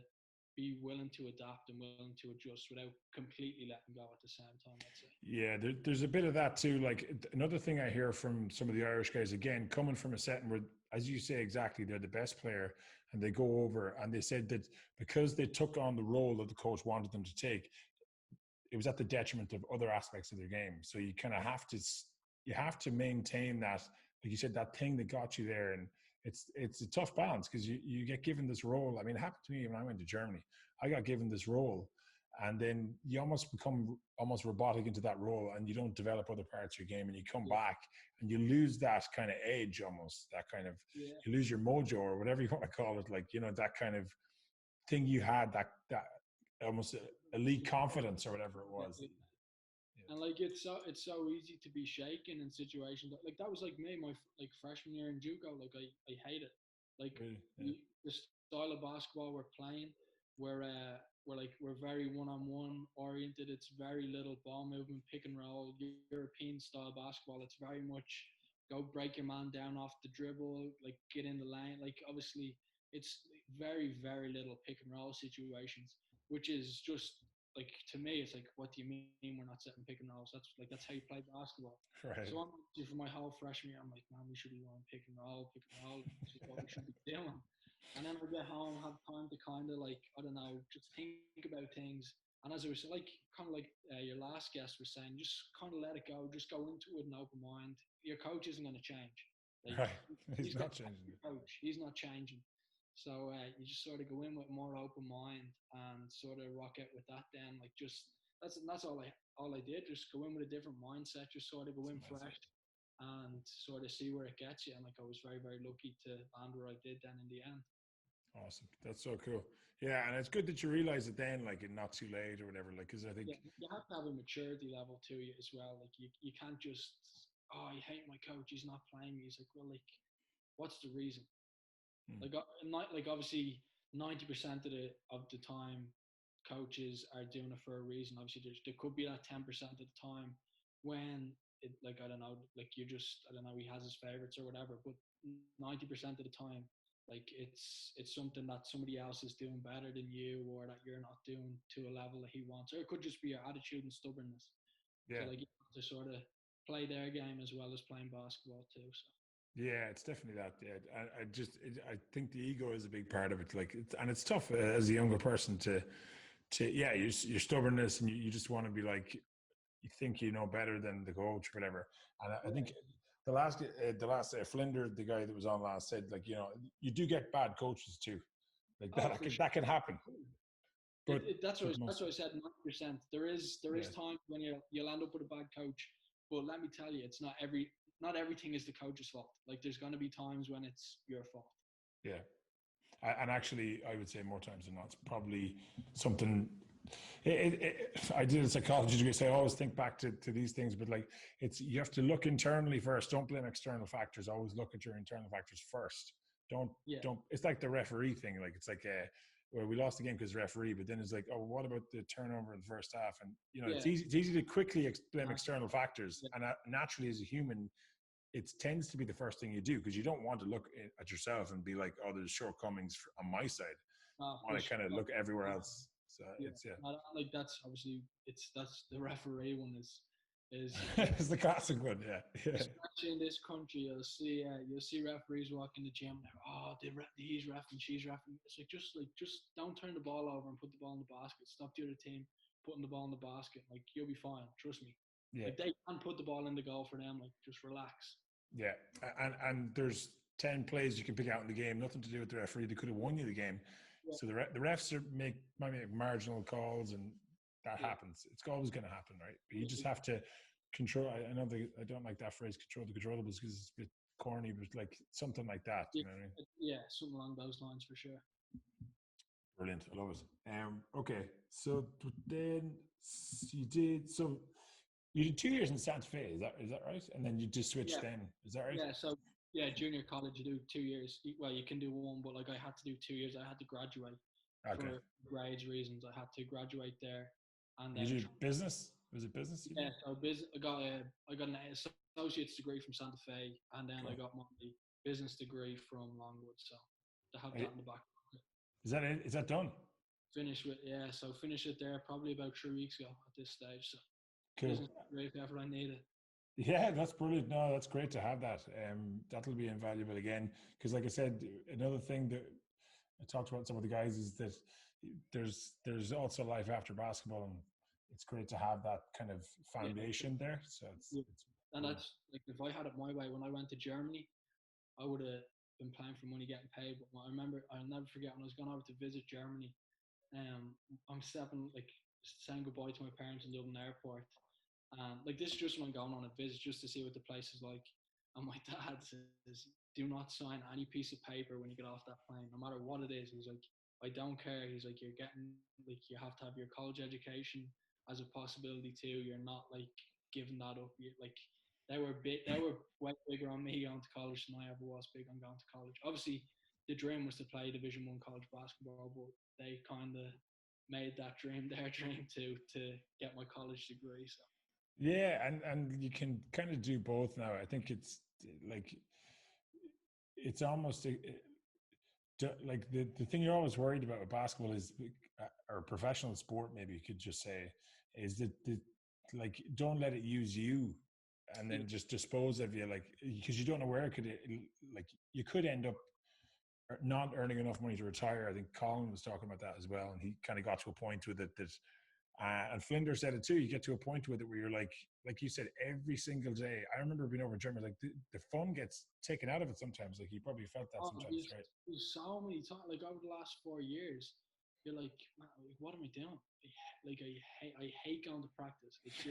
be willing to adapt and willing to adjust without completely letting go at the same time, I'd say. Yeah, there's a bit of that too. Like another thing I hear from some of the Irish guys, again, coming from a setting where, as you say, exactly, they're the best player, and they go over and they said that because they took on the role that the coach wanted them to take, it was at the detriment of other aspects of their game. So you kind of have to maintain that, like you said, that thing that got you there. And it's a tough balance because you get given this role. I mean, it happened to me when I went to Germany. I got given this role, and then you almost become almost robotic into that role, and you don't develop other parts of your game, and you come back and you lose that kind of edge, almost that kind of, you lose your mojo or whatever you want to call it. Like, you know, that kind of thing you had, that almost elite confidence or whatever it was. And like it's so easy to be shaken in situations like that was like me my like freshman year in JUCO. Like I hate it. Like Really? the style of basketball we're playing, we're very one-on-one oriented. It's very little ball movement, pick and roll, European style basketball. It's very much go break your man down off the dribble, like get in the lane. Like obviously it's very, very little pick and roll situations, which is just like, to me, it's like, what do you mean we're not setting pick and rolls? That's how you play basketball. Right. So for my whole freshman year, I'm like, man, we should be running pick and roll. This is what we should be doing. And then I get home, have time to kind of like, I don't know, just think about things. And as I was like, kind of like your last guest was saying, just kind of let it go. Just go into it with an open mind. Your coach isn't going to change. Like, right. He's not changing. Coach, he's not changing. So you just sort of go in with more open mind and sort of rock out with that. Then like just that's all I did. Just go in with a different mindset. Just sort of go in fresh and sort of see where it gets you. And like I was very, very lucky to land where I did then in the end. Awesome. That's so cool. Yeah, and it's good that you realize it then, like it's not too late or whatever. Like, because I think you have to have a maturity level to you as well. Like you can't just, oh, I hate my coach, he's not playing me. He's like, well, like, what's the reason? Like obviously 90% of the time coaches are doing it for a reason. Obviously there could be that 10% of the time when it, like, I don't know, like you just, I don't know, he has his favorites or whatever, but 90% of the time, like it's something that somebody else is doing better than you, or that you're not doing to a level that he wants, or it could just be your attitude and stubbornness. So like you have to sort of play their game as well as playing basketball too. So. Yeah, it's definitely that. Yeah, I think the ego is a big part of it. Like, and it's tough as a younger person to your stubbornness, and you just want to be like, you think you know better than the coach or whatever. And I think the last Flinder, the guy that was on last, said, like, you know, you do get bad coaches too, like that can happen. But that's what I said. 90%. There is times when you'll end up with a bad coach, but let me tell you, it's not everything is the coach's fault. Like there's going to be times when it's your fault. Yeah. And actually, I would say more times than not, it's probably something. I did a psychology degree, so I always think back to these things. But like, you have to look internally first. Don't blame external factors. Always look at your internal factors first. Don't. It's like the referee thing. Like it's like where we lost the game because referee, but then it's like, oh, what about the turnover in the first half? And you know, it's easy to quickly blame external factors, and naturally, as a human, it tends to be the first thing you do because you don't want to look at yourself and be like, oh, there's shortcomings on my side. I want to kind of look everywhere else. So it's like that's obviously that's the referee one is it's the classic one, especially in this country. You'll see referees walking the gym. Oh, he's reffing, she's reffing. It's like just don't turn the ball over and put the ball in the basket. Stop the other team putting the ball in the basket. Like you'll be fine. Trust me. Yeah. Like they can put the ball in the goal for them. Like just relax. Yeah, and there's 10 plays you can pick out in the game. Nothing to do with the referee. They could have won you the game. Yeah. So the refs might make marginal calls, and that happens. It's always going to happen, right? But you just have to control. I don't like that phrase, control the controllables, because it's a bit corny, but like something like that. Yeah, You know what I mean? yeah, something along those lines for sure. Brilliant. I love it. Okay. So then you did, so you did 2 years in Santa Fe. Is that right? And then you just switched Yeah, then. Is that right? yeah. So yeah, junior college you do 2 years. Well, you can do one, but like I had to do 2 years. I had to graduate Okay. for grades reasons. I had to graduate there, and You then did business? Was it business you yeah. did? So I got an associate's degree from Santa Fe, and then I Cool. got my business degree from Longwood. So to have Are that in the back. Is that it? Is that done? Finish with yeah. So finish it there probably about 3 weeks ago at this stage. So Cool. business degree if ever I need it. Yeah, that's brilliant. No, that's great to have that. That'll be invaluable again. Because, like I said, another thing that I talked about with some of the guys is that there's also life after basketball, and it's great to have that kind of Yeah. foundation there. So Yeah. it's And brilliant. that's like if I had it my way when I went to Germany, I would have been playing for money, getting paid. But I remember, I'll never forget when I was going over to visit Germany. I'm stepping like saying goodbye to my parents in Dublin Airport, and like this is just when I'm going on a visit just to see what the place is like. And my dad says, "Do not sign any piece of paper when you get off that plane, no matter what it is." He's like, "I don't care." He's like, "You're getting like you have to have your college education as a possibility too. You're not like giving that up. You like." They were way bigger on me going to college than I ever was big on going to college. Obviously, the dream was to play Division 1 college basketball, but they kind of made that dream their dream to get my college degree. So Yeah, and you can kind of do both now. I think it's like it's almost like the thing you're always worried about with basketball is or professional sport, maybe you could just say, is that like don't let it use you and yeah, then just dispose of you, like because you don't know where it could like you could end up not earning enough money to retire. I think Colin was talking about that as well, and he kind of got to a point with it that and Flinders said it too. You get to a point with it where you're like you said, every single day. I remember being over in Germany, like the fun gets taken out of it sometimes. Like you probably felt that oh, sometimes, right? there's so many times like over the last 4 years, you're like, man, like, what am I doing? Like I hate going to practice. It's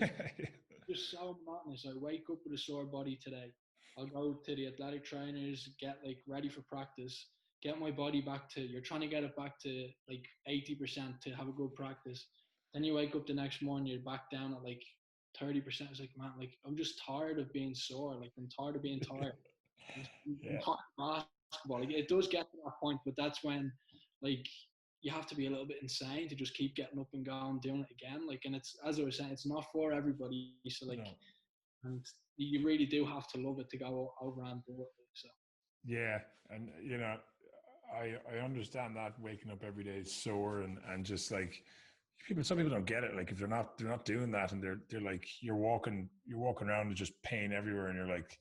just so monotonous. I wake up with a sore body today. I'll go to the athletic trainers, get like ready for practice, get my body back to. You're trying to get it back to like 80% to have a good practice. Then you wake up the next morning, you're back down at like 30%. It's like, man, like I'm just tired of being sore. Like I'm tired of being tired. I'm Yeah, tired of basketball. Like, it does get to that point, but that's when like you have to be a little bit insane to just keep getting up and going, doing it again. Like, and it's as I was saying, it's not for everybody. So like, no, and you really do have to love it to go over and do it. So yeah, and I understand that waking up every day sore and just like some people don't get it. Like if they're not doing that, and they're like you're walking around with just pain everywhere, and you're like,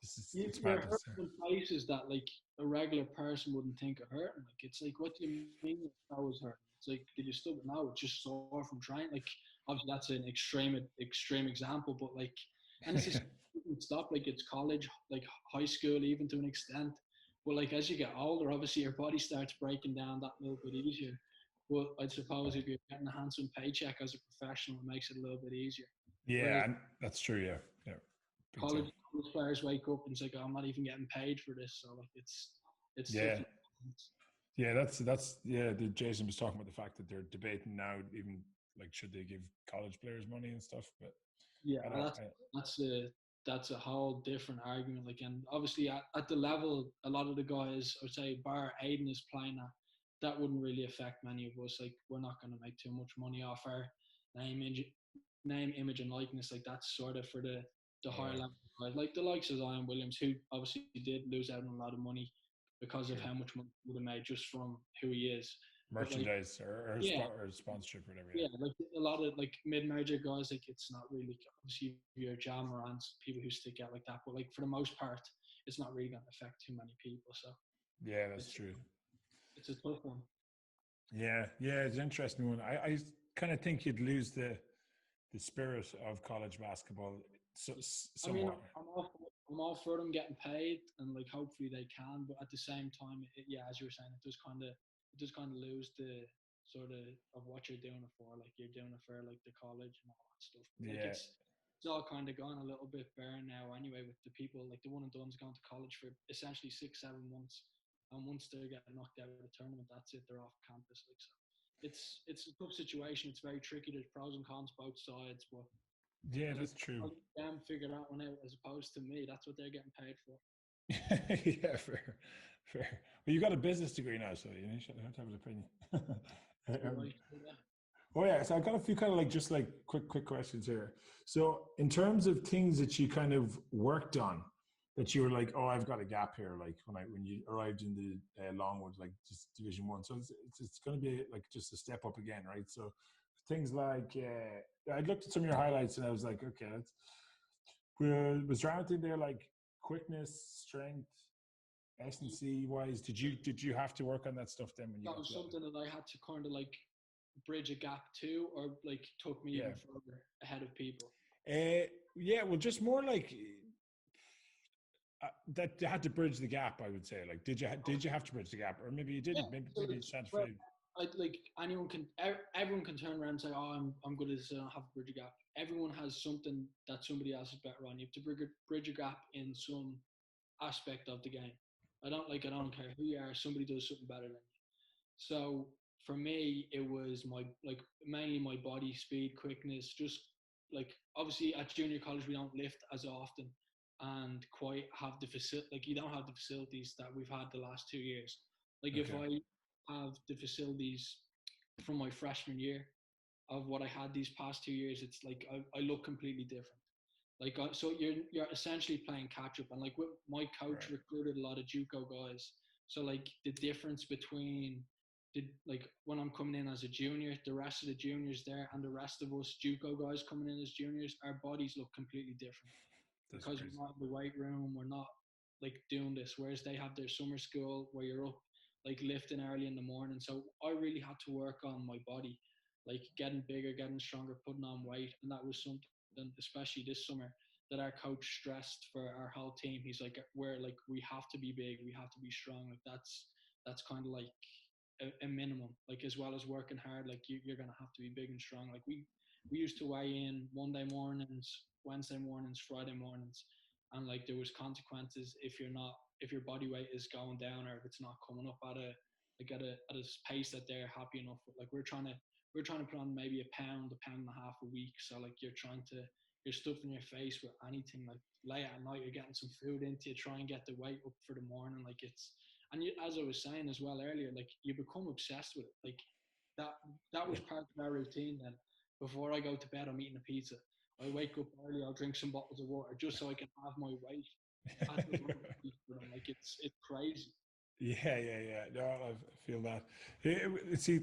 this is it's you're madness. hurting in places that like a regular person wouldn't think of hurting. Like it's like, what do you mean that was hurting? It's like, did you stub it now? It's just sore from trying. Like obviously that's an extreme example, but like, and it's just stop. Like it's college, like high school, even to an extent. But like as you get older, obviously your body starts breaking down that little bit easier. But I suppose if you're getting a handsome paycheck as a professional, it makes it a little bit easier. Yeah, Whereas and that's true. Yeah, yeah, big time. college players wake up and it's like, oh, I'm not even getting paid for this. So like it's tough. Yeah, yeah, that's yeah. Jason was talking about the fact that they're debating now, even like should they give college players money and stuff. But Yeah, I don't. that's that's a that's a whole different argument. Like, and obviously at the level a lot of the guys, I would say, bar Aiden is playing at, that wouldn't really affect many of us. Like, we're not going to make too much money off our name, image, image, and likeness. Like, that's sort of for the higher Yeah, level guys, like the likes of Zion Williams, who obviously did lose out on a lot of money because of true. how much money he would have made just from who he is. But like, Merchandise yeah, or sponsorship or whatever. yeah, Yeah. like a lot of like mid-major guys, like it's not really obviously your Jam Morants, people who stick out like that, but like for the most part, it's not really going to affect too many people. So Yeah, that's it's true. it's a tough one. Yeah, yeah, it's an interesting one. I kind of think you'd lose the spirit of college basketball I mean, somewhat. I'm all for them getting paid, and like hopefully they can, but at the same time, yeah, as you were saying, it does kind of lose the sort of what you're doing it for. Like you're doing it for like the college and all that stuff. But like Yeah, it's it's all kind of gone a little bit bare now anyway, with the people like the one and done's gone to college for essentially 6-7 months, and once they get knocked out of the tournament, that's it, they're off campus. Like, so it's a tough situation. It's very tricky. There's pros and cons both sides, but Yeah, I that's true. I'll let them figure that one out as opposed to me. That's what they're getting paid for. Yeah, fair, fair. Well, you got a business degree now, so you should have to have an opinion. You're um, right. Yeah. oh yeah, so I got a few kind of like just like quick questions here. So in terms of things that you kind of worked on, that you were like, oh, I've got a gap here. Like when you arrived in the Longwood, like just Division One, so it's going to be like just a step up again, right? So things like I looked at some of your highlights and I was like, okay, was there anything there like quickness, strength, S&C wise? Did you have to work on that stuff then when you That got was to that? something that I had to kind of like bridge a gap to, or like took me Yeah. even further ahead of people. Yeah, well, just more like that they had to bridge the gap. I would say, like, did you have to bridge the gap, or maybe you Yeah. didn't? Maybe So maybe like, it's chance well, for like anyone can, everyone can turn around and say, "Oh, I'm good at this. I don't have to bridge a gap." Everyone has something that somebody else is better on. You have to bridge a gap in some aspect of the game. I don't care who you are. Somebody does something better than you. So for me, it was my like mainly my body speed, quickness. Just like obviously at junior college we don't lift as often and quite have the facility. Like you don't have the facilities that we've had the last 2 years. Like if okay, I have the facilities from my freshman year of what I had these past 2 years, it's like I look completely different. Like so, you're essentially playing catch up, and like my coach right, recruited a lot of JUCO guys. So like the difference between like when I'm coming in as a junior, the rest of the juniors there, and the rest of us JUCO guys coming in as juniors, our bodies look completely different that's because crazy. we're not in the weight room. We're not like doing this. Whereas they have their summer school where you're up like lifting early in the morning. So I really had to work on my body, like getting bigger, getting stronger, putting on weight, and that was something, especially this summer, that our coach stressed for our whole team. He's like, we're like, we have to be big, we have to be strong. Like that's kind of like a minimum. Like as well as working hard, like you're gonna have to be big and strong. Like we used to weigh in Monday mornings, Wednesday mornings, Friday mornings, and like there was consequences if your body weight is going down or if it's not coming up at a pace that they're happy enough with. Like we're trying to put on maybe a pound and a half a week. So like you're stuffing your face with anything. Like late at night, you're getting some food into you, try and get the weight up for the morning. Like and you, as I was saying as well earlier, like you become obsessed with it. Like that was Yeah. part of our routine. Then before I go to bed, I'm eating a pizza. I wake up early. I'll drink some bottles of water just so I can have my weight at the moment. Like it's crazy. Yeah. No, I feel that. See,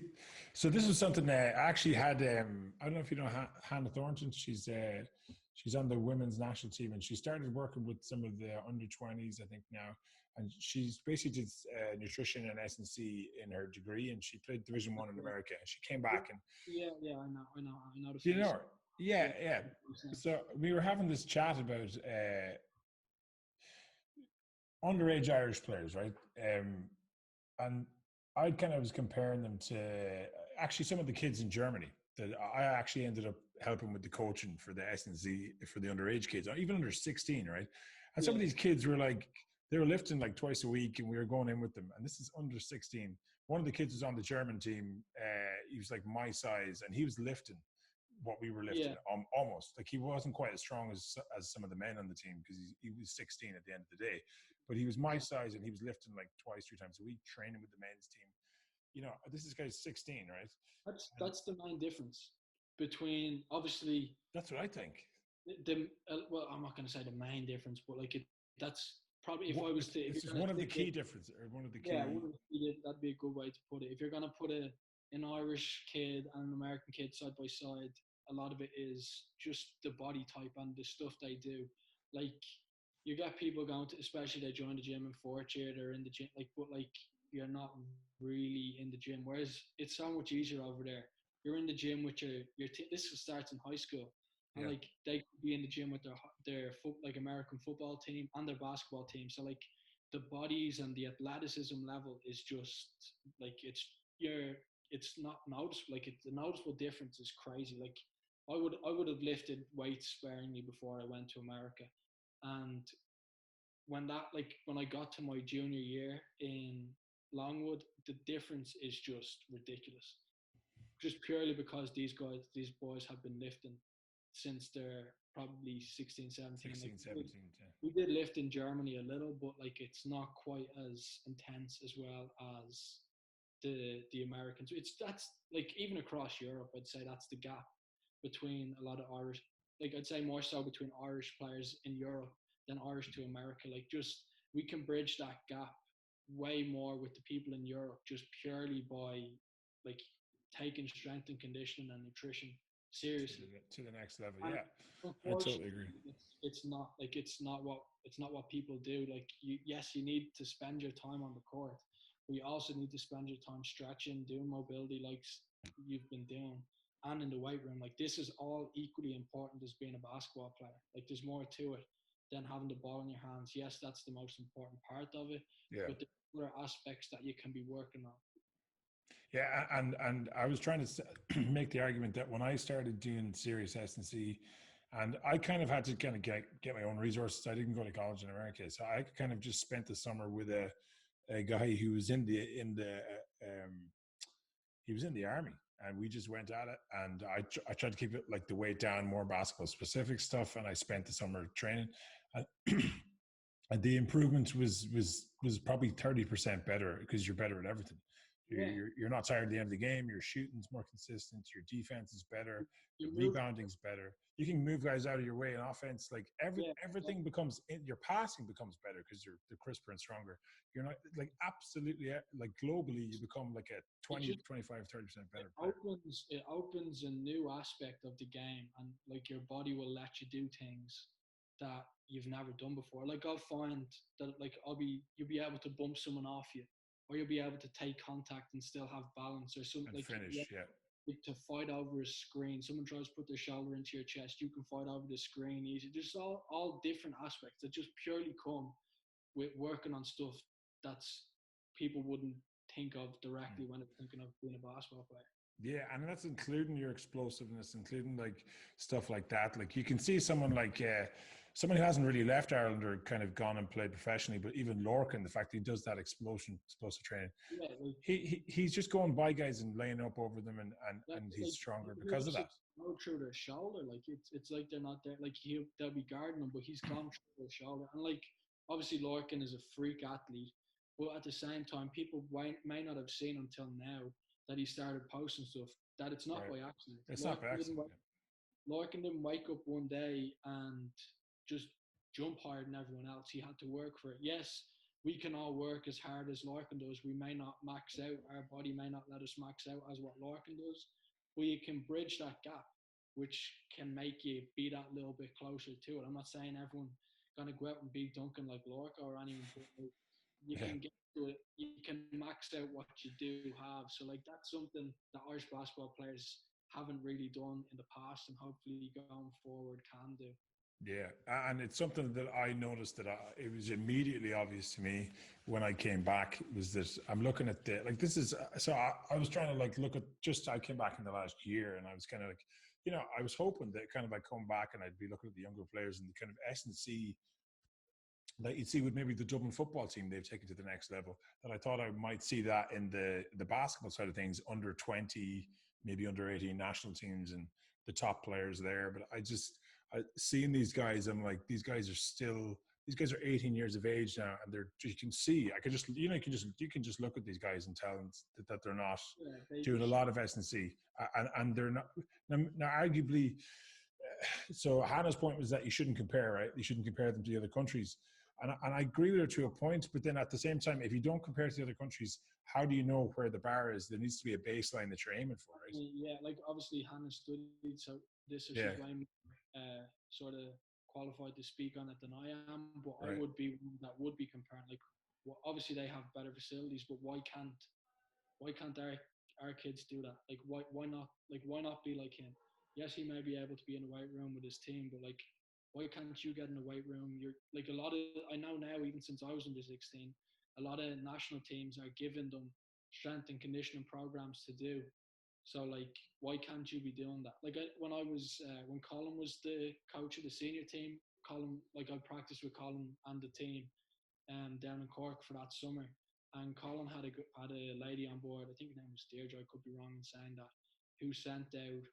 so this is something that I actually had. I don't know if you know Hannah Thornton. She's on the women's national team, and she started working with some of the under 20s, I think now. And she's basically did nutrition and S&C in her degree, and she played Division One in America. And she came back, and Yeah. I know the you know face. her. Yeah, Yeah, yeah. So we were having this chat about underage Irish players, right? And I kind of was comparing them to actually some of the kids in Germany that I actually ended up helping with the coaching for the S&Z for the underage kids, or even under 16, right? And some yeah, of these kids were like, they were lifting like twice a week and we were going in with them. And this is under 16. One of the kids was on the German team. He was like my size and he was lifting what we were lifting yeah. almost. Like he wasn't quite as strong as some of the men on the team because he was 16 at the end of the day, but he was my size and he was lifting like twice, 3 times a week, training with the men's team. You know, this is guy's 16, right? And That's the main difference between obviously that's what I think. the well, I'm not going to say the main difference, but like that's probably if What, I was it's, to if it's you're just going one to of the stick key it, differences, or one of the yeah, key. that'd be a good way to put it. If you're going to put an Irish kid and an American kid side by side, a lot of it is just the body type and the stuff they do. Like you got people going to, especially they join the gym in fourth year, they're in the gym, like, but like you're not really in the gym. Whereas it's so much easier over there. You're in the gym with this starts in high school, and Yeah, like they could be in the gym with like American football team and their basketball team. So like the bodies and the athleticism level is just like it's not noticeable. Like the noticeable difference is crazy. Like I would have lifted weights sparingly before I went to America, and when I got to my junior year in Longwood, the difference is just ridiculous. Just purely because these boys have been lifting since they're probably 16, 17. 16, Like 17. Yeah. we did lift in Germany a little, but like it's not quite as intense as well as the Americans. That's like even across Europe, I'd say that's the gap between a lot of Irish. Like I'd say more so between Irish players in Europe than Irish to America. Like just we can bridge that gap way more with the people in Europe just purely by like taking strength and conditioning and nutrition seriously. To the next level. And Yeah, I totally agree. unfortunately, it's not what people do. Like yes, you need to spend your time on the court. But you also need to spend your time stretching, doing mobility like you've been doing, and in the weight room. Like this is all equally important as being a basketball player. Like there's more to it than having the ball in your hands. Yes, that's the most important part of it, Yeah. but there are aspects that you can be working on. Yeah, and I was trying to make the argument that when I started doing serious S&C, and I kind of had to kind of get my own resources. I didn't go to college in America, so I kind of just spent the summer with a guy who was he was in the army, and we just went at it. And I tried to keep it like the weight down, more basketball specific stuff, and I spent the summer training. And, and the improvement was probably 30% better because you're better at everything. You're not tired at the end of the game. Your shooting's more consistent. Your defense is better. Your rebounding's better. You can move guys out of your way in offense. Like everything becomes, your passing becomes better because you're crisper and stronger. You're not like absolutely like globally you become like a 20, 25, 30% better player. It opens a new aspect of the game, and like your body will let you do things that you've never done before. Like I'll find that like you'll be able to bump someone off you, or you'll be able to take contact and still have balance, or something And like finish, to fight over a screen. Someone tries to put their shoulder into your chest, you can fight over the screen easy. Just all different aspects that just purely come with working on stuff that's people wouldn't think of directly when they're thinking of being a basketball player. Yeah, and that's including your explosiveness, including like stuff like that. Like you can see someone like someone who hasn't really left Ireland or kind of gone and played professionally, but even Lorcan, the fact that he does that explosive training, he's just going by guys and laying up over them, and he's stronger because of that. Go through their shoulder, like it's like they're not there. Like they'll be guarding him, but he's gone through their shoulder. And like obviously Lorcan is a freak athlete, but at the same time, people may not have seen until now that he started posting stuff that it's not by accident. It's not by accident. Lorcan didn't wake up one day and just jump higher than everyone else. He had to work for it. Yes, we can all work as hard as Lorcan does. We may not max out. Our body may not let us max out as what Lorcan does. But you can bridge that gap, which can make you be that little bit closer to it. I'm not saying everyone going to go out and beat Duncan like Lorca or anyone, but you can get to it. You can max out what you do have. So like that's something that Irish basketball players haven't really done in the past, and hopefully going forward can do. Yeah, and it's something that I noticed that it was immediately obvious to me when I came back was that I'm looking at this is, so I was trying to like look at I came back in the last year, and I was kind of like, I was hoping that kind of I'd come back and I'd be looking at the younger players and the kind of S&C that you'd see with maybe the Dublin football team they've taken to the next level, that I thought I might see that in the basketball side of things, under 20, maybe under 18 national teams and the top players there. But seeing these guys, I'm like, these guys are 18 years of age now, and you can see, you can just look at these guys and tell that they're not doing a lot of S&C, and they're not now arguably. So Hannah's point was that you shouldn't compare, right? You shouldn't compare them to the other countries. And I agree with her to a point, but then at the same time, if you don't compare to the other countries, how do you know where the bar is? There needs to be a baseline that you're aiming for, right? Yeah, like obviously Hannah studied, so she's way more sort of qualified to speak on it than I am. But I would be one that would be comparing. Like, obviously they have better facilities, but why can't our kids do that? Like, why not? Like, why not be like him? Yes, he may be able to be in a weight room with his team, but like, why can't you get in a weight room? You're like I know now, even since I was under 16, a lot of national teams are giving them strength and conditioning programs to do So like, why can't you be doing that? Like when Colin was the coach of the senior team, Colin, like I practiced with Colin and the team down in Cork for that summer. And Colin had a lady on board. I think her name was Deirdre. I could be wrong in saying that. Who sent out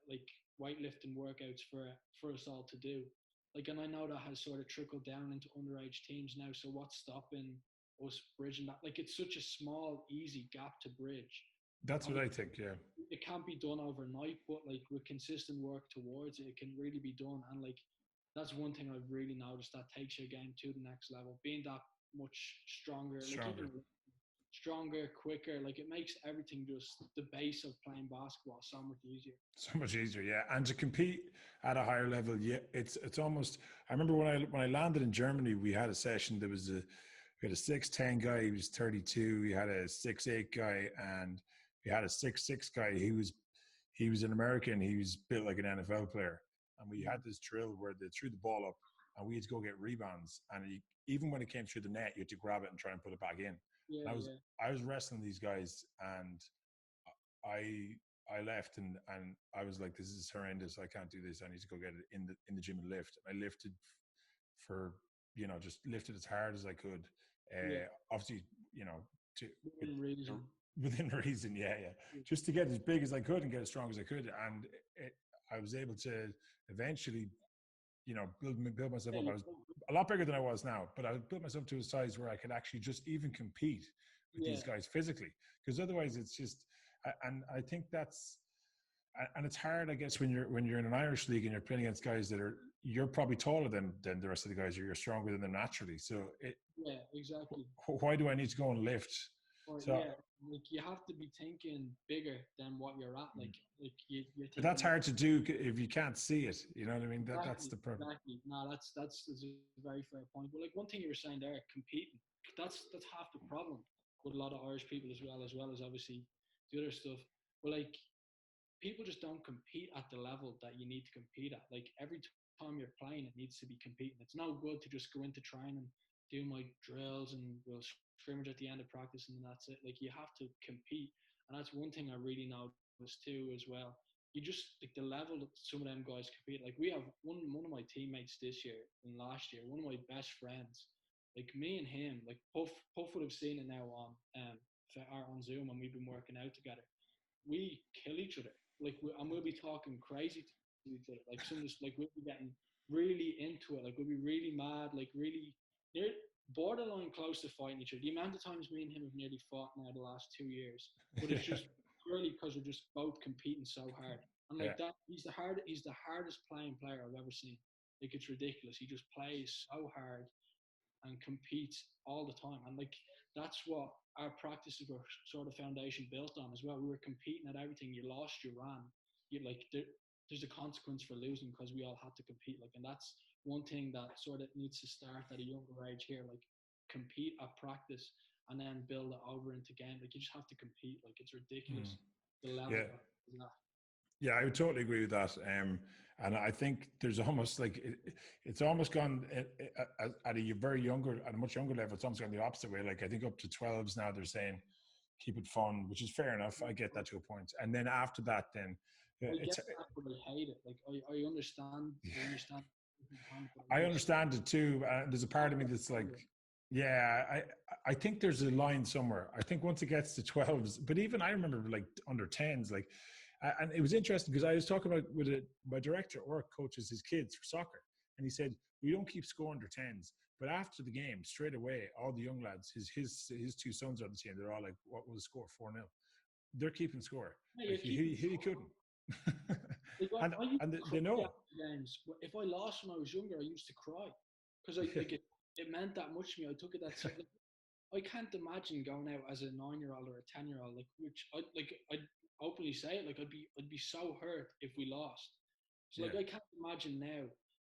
like weightlifting workouts for us all to do. Like, and I know that has sort of trickled down into underage teams now. So what's stopping us bridging that? Like, it's such a small, easy gap to bridge. That's what I think. Yeah. It can't be done overnight, but like with consistent work towards it, it can really be done. And like, that's one thing I've really noticed that takes your game to the next level. Being that much stronger, like even stronger, quicker, like it makes everything just the base of playing basketball so much easier. So much easier, yeah. And to compete at a higher level, yeah, it's almost. I remember when I landed in Germany, we had a session. We had a 6'10" guy. He was 32. We had a 6'8" guy, and we had a 6'6" guy. He was an American. He was built like an NFL player. And we had this drill where they threw the ball up, and we had to go get rebounds. And even when it came through the net, you had to grab it and try and put it back in. Yeah, I was wrestling these guys, and I left, and I was like, this is horrendous. I can't do this. I need to go get it in the gym and lift. I lifted for, just lifted as hard as I could. Obviously, within reason, yeah. Just to get as big as I could and get as strong as I could. And I was able to eventually, build myself up. I was a lot bigger than I was now, but I built myself to a size where I could actually just even compete with these guys physically. Because otherwise it's just, and I think that's, and it's hard, I guess, when you're in an Irish league and you're playing against guys you're probably taller than the rest of the guys, or you're stronger than them naturally. So exactly. Why do I need to go and lift? Like you have to be thinking bigger than what you're at. Like you're thinking, but that's hard to do if you can't see it. You know what I mean? That's the problem. Exactly. No, that's a very fair point. But like one thing you were saying there, competing. That's half the problem with a lot of Irish people as well as obviously the other stuff. But like people just don't compete at the level that you need to compete at. Like every time you're playing, it needs to be competing. It's no good to just go into training, do my drills, and we'll scrimmage at the end of practice, and that's it. Like you have to compete, and that's one thing I really noticed too as well. You just like the level that some of them guys compete. Like we have one of my teammates this year and last year, one of my best friends. Like me and him, like Puff would have seen it now on Zoom, and we've been working out together. We kill each other. Like and we'll be talking crazy to each other. Like some just like we'll be getting really into it. Like we'll be really mad. Like really. They're borderline close to fighting each other. The amount of times me and him have nearly fought now the last 2 years, but it's just purely because we're just both competing so hard. And like that, he's the hardest playing player I've ever seen. Like it's ridiculous. He just plays so hard and competes all the time. And like that's what our practices were sort of foundation built on as well. We were competing at everything. You lost, you ran. There's a consequence for losing because we all had to compete. Like, and that's one thing that sort of needs to start at a younger age here. Like, compete at practice and then build it over into game. Like, you just have to compete. Like, it's ridiculous the level of that. Yeah, I would totally agree with that. And I think there's almost like it's almost gone at a much younger level. It's almost gone the opposite way. Like I think up to 12s now, they're saying keep it fun, which is fair enough. I get that to a point. And then after that, then I hate it. Like I understand. I understand it too. There's a part of me that's like, yeah, I think there's a line somewhere. I think once it gets to 12s, but even I remember like under 10s, like. And it was interesting because I was talking about my director or coaches his kids for soccer, and he said we don't keep score under 10s, but after the game, straight away, all the young lads, his two sons are on the team. They're all like, "What was the score? 4-0." They're keeping score. Yeah, like he couldn't. and they know. Games. If I lost when I was younger, I used to cry because it meant that much to me. I took it that seriously. I can't imagine going out as a 9-year-old or a 10-year-old, I'd openly say it, like I'd be so hurt if we lost. So like I can't imagine now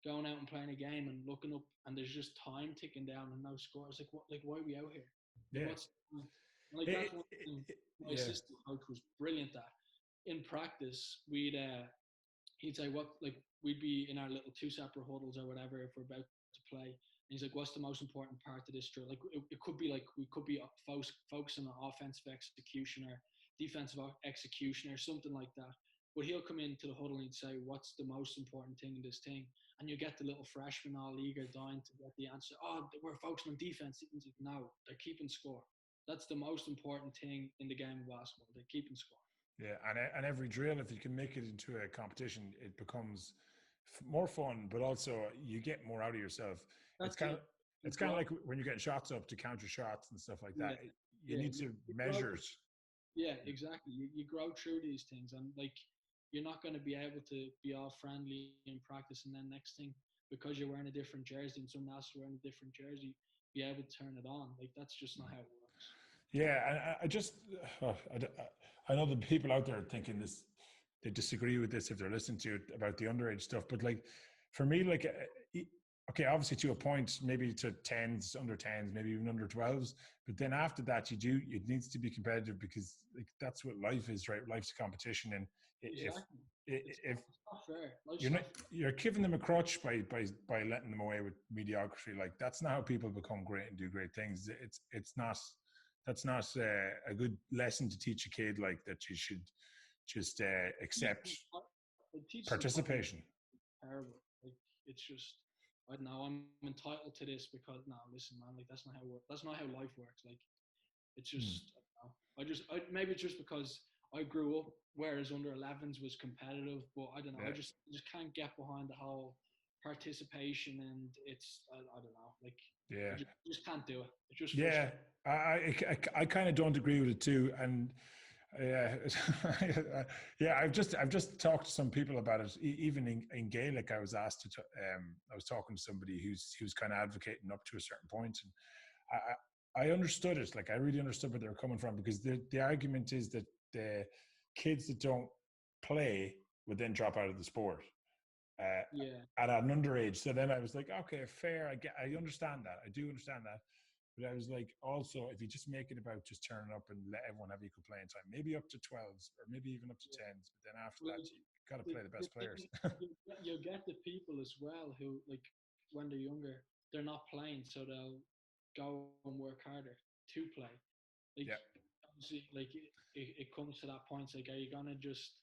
going out and playing a game and looking up and there's just time ticking down and no scores. Like what? Like why are we out here? Yeah. That's one thing my assistant coach was brilliant at. In practice, he'd say we'd be in our little 2 separate huddles or whatever if we're about to play. And he's like, "What's the most important part of this drill?" Like it could be like we could be focusing on offensive execution or defensive executioner, something like that. But he'll come into the huddle and say, "What's the most important thing in this thing?" And you get the little freshman all eager, dying to get the answer. "Oh, we're focusing on defense." No, they're keeping score. That's the most important thing in the game of basketball. They're keeping score. Yeah, and every drill, if you can make it into a competition, it becomes more fun, but also you get more out of yourself. That's It's kind of like when you're getting shots up to counter shots and stuff like that. You need to measure it. Yeah, exactly. You grow through these things, and like you're not going to be able to be all friendly in practice, and then next thing, because you're wearing a different jersey and someone else is wearing a different jersey, be able to turn it on. Like that's just not how it works. Yeah, and I just, I know the people out there thinking this, they disagree with this if they're listening to it about the underage stuff. But like, for me, like, okay, obviously to a point, maybe to 10s, under 10s, maybe even under 12s. But then after that, it needs to be competitive because like that's what life is, right? Life's a competition, and Exactly. It's not fair. you're giving them a crutch by letting them away with mediocrity. Like that's not how people become great and do great things. It's not. That's not a good lesson to teach a kid, like that you should just accept participation. Terrible. Like it's just I don't know. I'm entitled to this because no, listen, man. Like that's not how that's not how life works. Like it's just I don't know. Maybe it's just because I grew up whereas under 11s was competitive, but I don't know. Yeah. I just can't get behind the whole participation, and it's I don't know. Like Yeah, just can't do it. It's just yeah. I kind of don't agree with it too, and yeah, yeah. I've just talked to some people about it. Even in Gaelic, I was asked to. I was talking to somebody who's kind of advocating up to a certain point, and I understood it. Like I really understood where they were coming from because the argument is that the kids that don't play would then drop out of the sport at an underage. So then I was like, okay, fair. I understand that. I do understand that. But I was like, also, if you just make it about just turning up and let everyone have equal playing time, maybe up to 12s or maybe even up to 10s. But then after that, you got to play the best players. You'll get the people as well who, like, when they're younger, they're not playing, so they'll go and work harder to play. Like, obviously, like it comes to that point. It's like, are you gonna just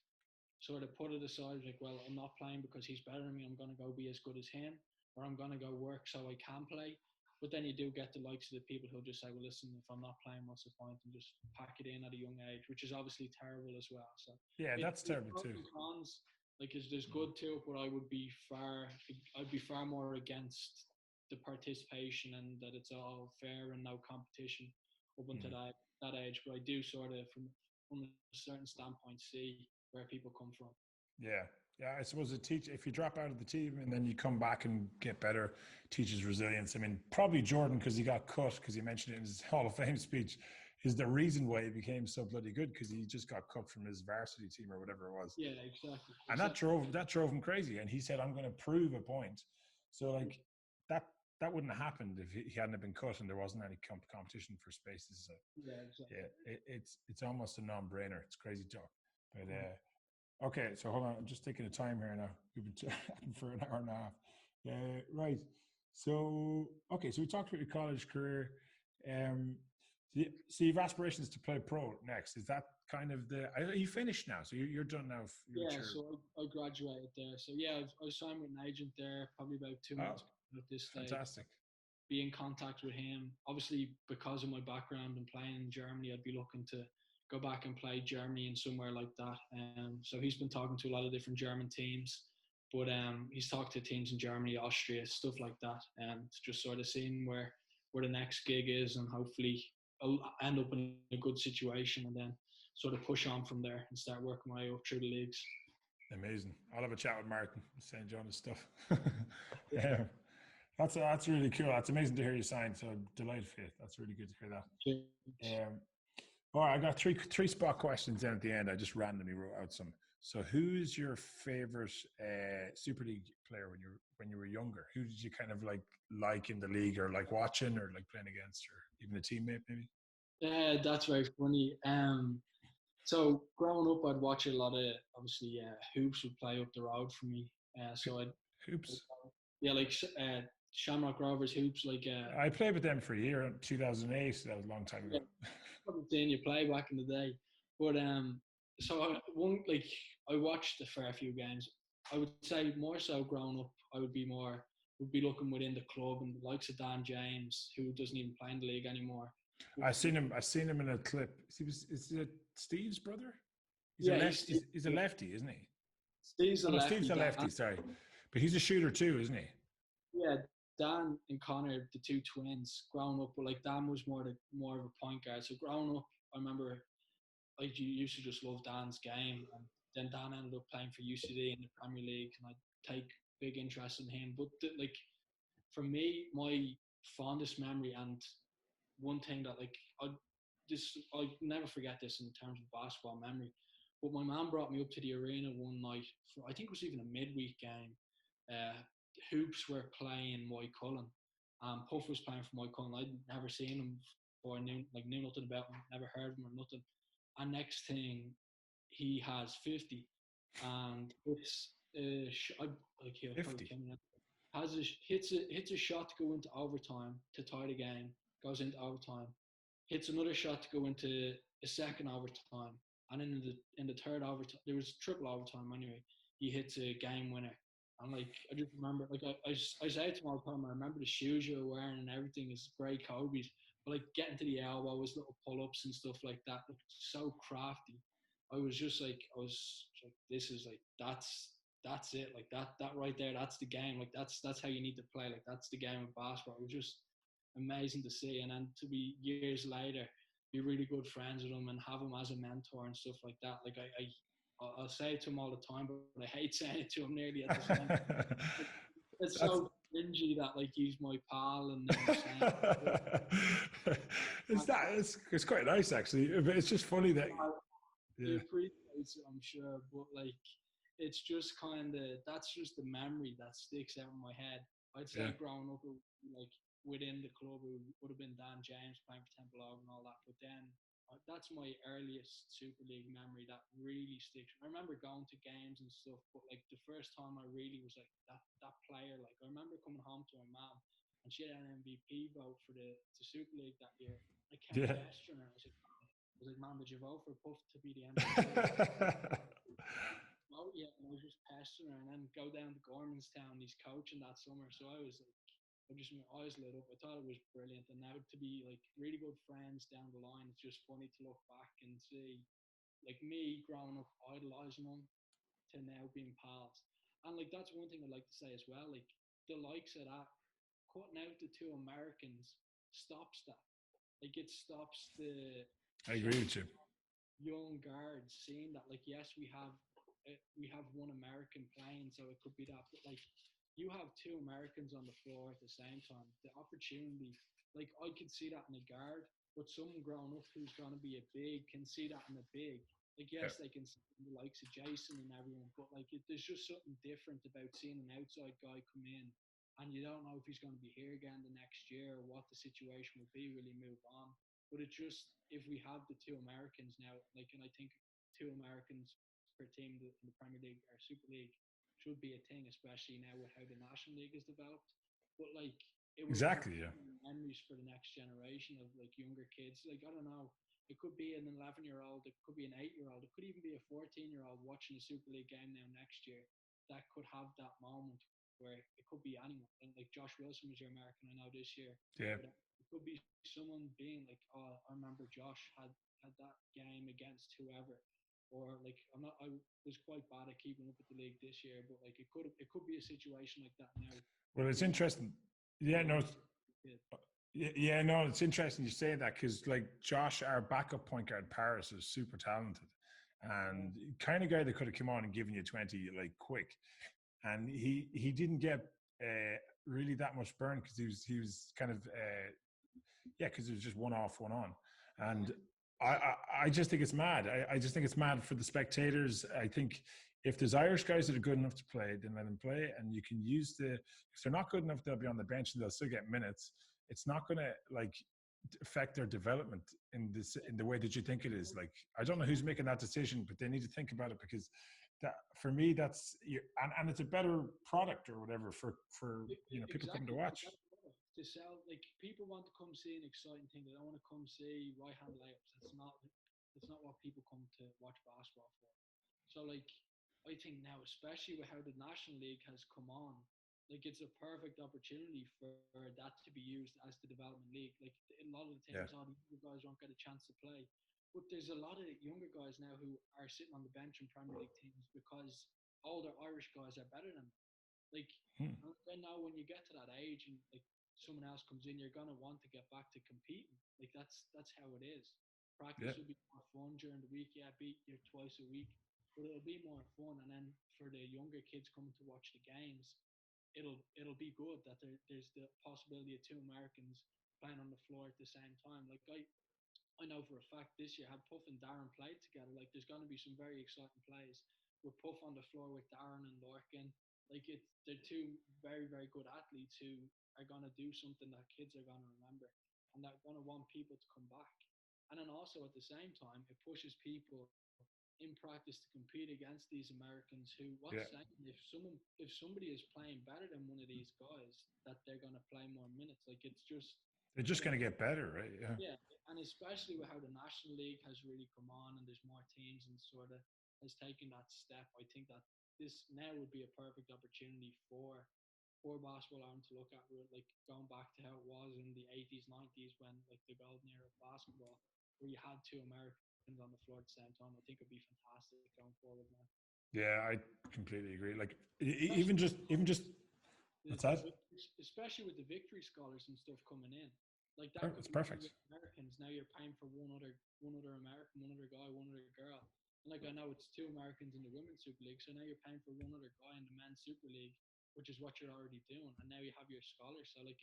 sort of put it aside? Like, well, I'm not playing because he's better than me. I'm gonna go be as good as him, or I'm gonna go work so I can play. But then you do get the likes of the people who'll just say, well, listen, if I'm not playing, what's the point? And just pack it in at a young age, which is obviously terrible as well. So yeah, that's terrible too. Cons, like, there's good to it, but I'd be far more against the participation and that it's all fair and no competition up until that age. But I do sort of, from a certain standpoint, see where people come from. Yeah. Yeah, I suppose if you drop out of the team and then you come back and get better, teaches resilience. I mean, probably Jordan, because he got cut, because he mentioned it in his Hall of Fame speech, is the reason why he became so bloody good, because he just got cut from his varsity team or whatever it was. Yeah, exactly. And that drove him crazy. And he said, I'm going to prove a point. So like that wouldn't have happened if he hadn't been cut and there wasn't any competition for spaces. So, yeah, exactly. Yeah, it's almost a non-brainer. It's crazy talk. But okay, so hold on. I'm just taking a time here now. We've been chatting for an hour and a half. Right. So, okay, so we talked about your college career. So you have aspirations to play pro next. Is that kind of are you finished now? So you're done now? So I graduated there. So yeah, I signed with an agent there probably about 2 months at this stage. Fantastic. Be in contact with him. Obviously, because of my background and playing in Germany, I'd be looking to go back and play Germany and somewhere like that. So he's been talking to a lot of different German teams, but he's talked to teams in Germany, Austria, stuff like that, and just sort of seeing where the next gig is, and hopefully I'll end up in a good situation and then sort of push on from there and start working my way up through the leagues. Amazing. I'll have a chat with Martin, St. John's stuff. Yeah. That's really cool. That's amazing to hear you sign. So delighted for you. That's really good to hear that. All right, I got three spot questions in at the end. I just randomly wrote out some. So, who's your favorite Super League player when you were younger? Who did you kind of like in the league, or like watching, or like playing against, or even a teammate maybe? Yeah, that's very funny. So growing up, I'd watch a lot of obviously Hoops would play up the road for me. So I'd Hoops. Yeah, like Shamrock Rovers Hoops. Like I played with them for a year in 2008. So that was a long time ago. Probably seeing you play back in the day. But so one like I watched a fair few games. I would say more so growing up, I would be looking within the club and the likes of Dan James, who doesn't even play in the league anymore. I seen him. I seen him in a clip. Is it Steve's brother? He's a Yeah, left. He's a lefty, isn't he? Steve's a Oh no, lefty. Steve's a lefty. Sorry, but he's a shooter too, isn't he? Yeah, Dan and Connor, the two twins, growing up, but like Dan was more of a point guard. So growing up, I remember I used to just love Dan's game, and then Dan ended up playing for UCD in the Premier League, and I take big interest in him. But like for me, my fondest memory and one thing that like I never forget this in terms of basketball memory. But my mum brought me up to the arena one night for I think it was even a midweek game. Uh, Hoops were playing Moycullen. Puff was playing for Moycullen. I'd never seen him before. Knew nothing about him. Never heard of him or nothing. And next thing, he has 50, and it's like he'll 50. probably come in. Hits a shot to go into overtime to tie the game. Goes into overtime. Hits another shot to go into a second overtime, and in the third overtime, there was triple overtime anyway. He hits a game winner. And like I just remember, like I say to him all the time, I remember the shoes you were wearing and everything is Grey Kobe's. But like getting to the elbow, was little pull ups and stuff like that, like so crafty. I was just like, this is like that's it, like that right there, that's the game, like that's how you need to play, like that's the game of basketball. It was just amazing to see, and then to be years later, be really good friends with him and have him as a mentor and stuff like that. Like I'll say it to him all the time, but I hate saying it to him nearly at the same time. It's so cringy that like he's my pal and it's quite nice actually, but it's just funny that he appreciates it, I'm sure, but like it's just kind of that's just the memory that sticks out in my head. I'd say growing up, like within the club, it would have been Dan James playing for Temple Oak and all that, but then that's my earliest Super League memory that really sticks. I remember going to games and stuff, but like the first time I really was like that player. Like I remember coming home to my mom, and she had an MVP vote for the Super League that year. I kept pestering her. I was like, Mom, did you vote for Puff to be the MVP? Oh yeah, and I was just pestering her, and then go down to Gormanstown. He's coaching that summer, so I was like, my eyes lit up. I thought it was brilliant, and now to be like really good friends down the line, it's just funny to look back and see, like me growing up idolizing him to now being pals, and like that's one thing I'd like to say as well. Like the likes of that, cutting out the two Americans stops that. Like it stops the. I agree with you. Young guards seeing that, like, yes, we have one American playing, so it could be that, but like you have two Americans on the floor at the same time. The opportunity, like I could see that in a guard, but someone growing up who's going to be a big can see that in a big. Like yes, they can see the likes of Jason and everyone, but like there's just something different about seeing an outside guy come in, and you don't know if he's going to be here again the next year or what the situation will be. Will he move on? But it's just if we have the two Americans now, like, and I think two Americans per team in the Premier League or Super League should be a thing, especially now with how the National League is developed. But like, it will memories for the next generation of like younger kids. Like I don't know, it could be an 11-year-old, it could be an 8-year-old, it could even be a 14-year-old watching a Super League game now next year that could have that moment where it could be anyone. And like Josh Wilson was your American, I know this year. Yeah. But it could be someone being like, oh, I remember Josh had that game against whoever, or like I was quite bad at keeping up with the league this year, but like it could be a situation like that now. Well, it's interesting. Yeah, no. Yeah, no, it's interesting you say that because like Josh, our backup point guard, Paris, is super talented and kind of guy that could have come on and given you 20 like quick, and he didn't get really that much burn because he was kind of because it was just one off, one on, and I just think it's mad. I just think it's mad for the spectators. I think if there's Irish guys that are good enough to play, then let them play, and you can use if they're not good enough, they'll be on the bench and they'll still get minutes. It's not going to like affect their development in the way that you think it is. Like I don't know who's making that decision, but they need to think about it because that for me that's and it's a better product or whatever for people coming to watch. To sell, like people want to come see an exciting thing. They don't want to come see right hand layups. That's not It's not what people come to watch basketball for. So like, I think now, especially with how the National League has come on, like it's a perfect opportunity for that to be used as the development league. Like a lot of the Yeah. teams, all the younger guys won't get a chance to play, but there's a lot of younger guys now who are sitting on the bench in Premier League teams because older Irish guys are better than them. Like, Hmm. and then now when you get to that age and like someone else comes in, you're gonna want to get back to competing. Like that's how it is. Yeah. Practice will be more fun during the week. Yeah, beat you twice a week, but it'll be more fun. And then for the younger kids coming to watch the games, it'll be good that there's the possibility of two Americans playing on the floor at the same time. Like I know for a fact this year had Puff and Darren played together. Like there's going to be some very exciting plays with Puff on the floor with Darren and Lorcan. Like they're two very very good athletes who are going to do something that kids are going to remember and that going to want people to come back. And then also at the same time, it pushes people in practice to compete against these Americans who Yeah. what's saying if somebody is playing better than one of these guys that they're gonna play more minutes. Like it's just They're just going to get better, right? Yeah. yeah, and especially with how the National League has really come on and there's more teams and sort of has taken that step, I think that this now would be a perfect opportunity for basketball Ireland to look at like going back to how it was in the 80s, 90s when like the golden era of basketball, where you had two Americans on the floor at the same time. I think it'd be fantastic going forward now. Yeah, I completely agree. Like Especially even just what's that? especially with the victory scholars and stuff coming in. Like that could It's be two perfect. Americans. Now you're paying for one other American, one other guy, one other girl. And like I know it's two Americans in the women's Super League, so now you're paying for one other guy in the men's Super League, which is what you're already doing. And now you have your scholars. So like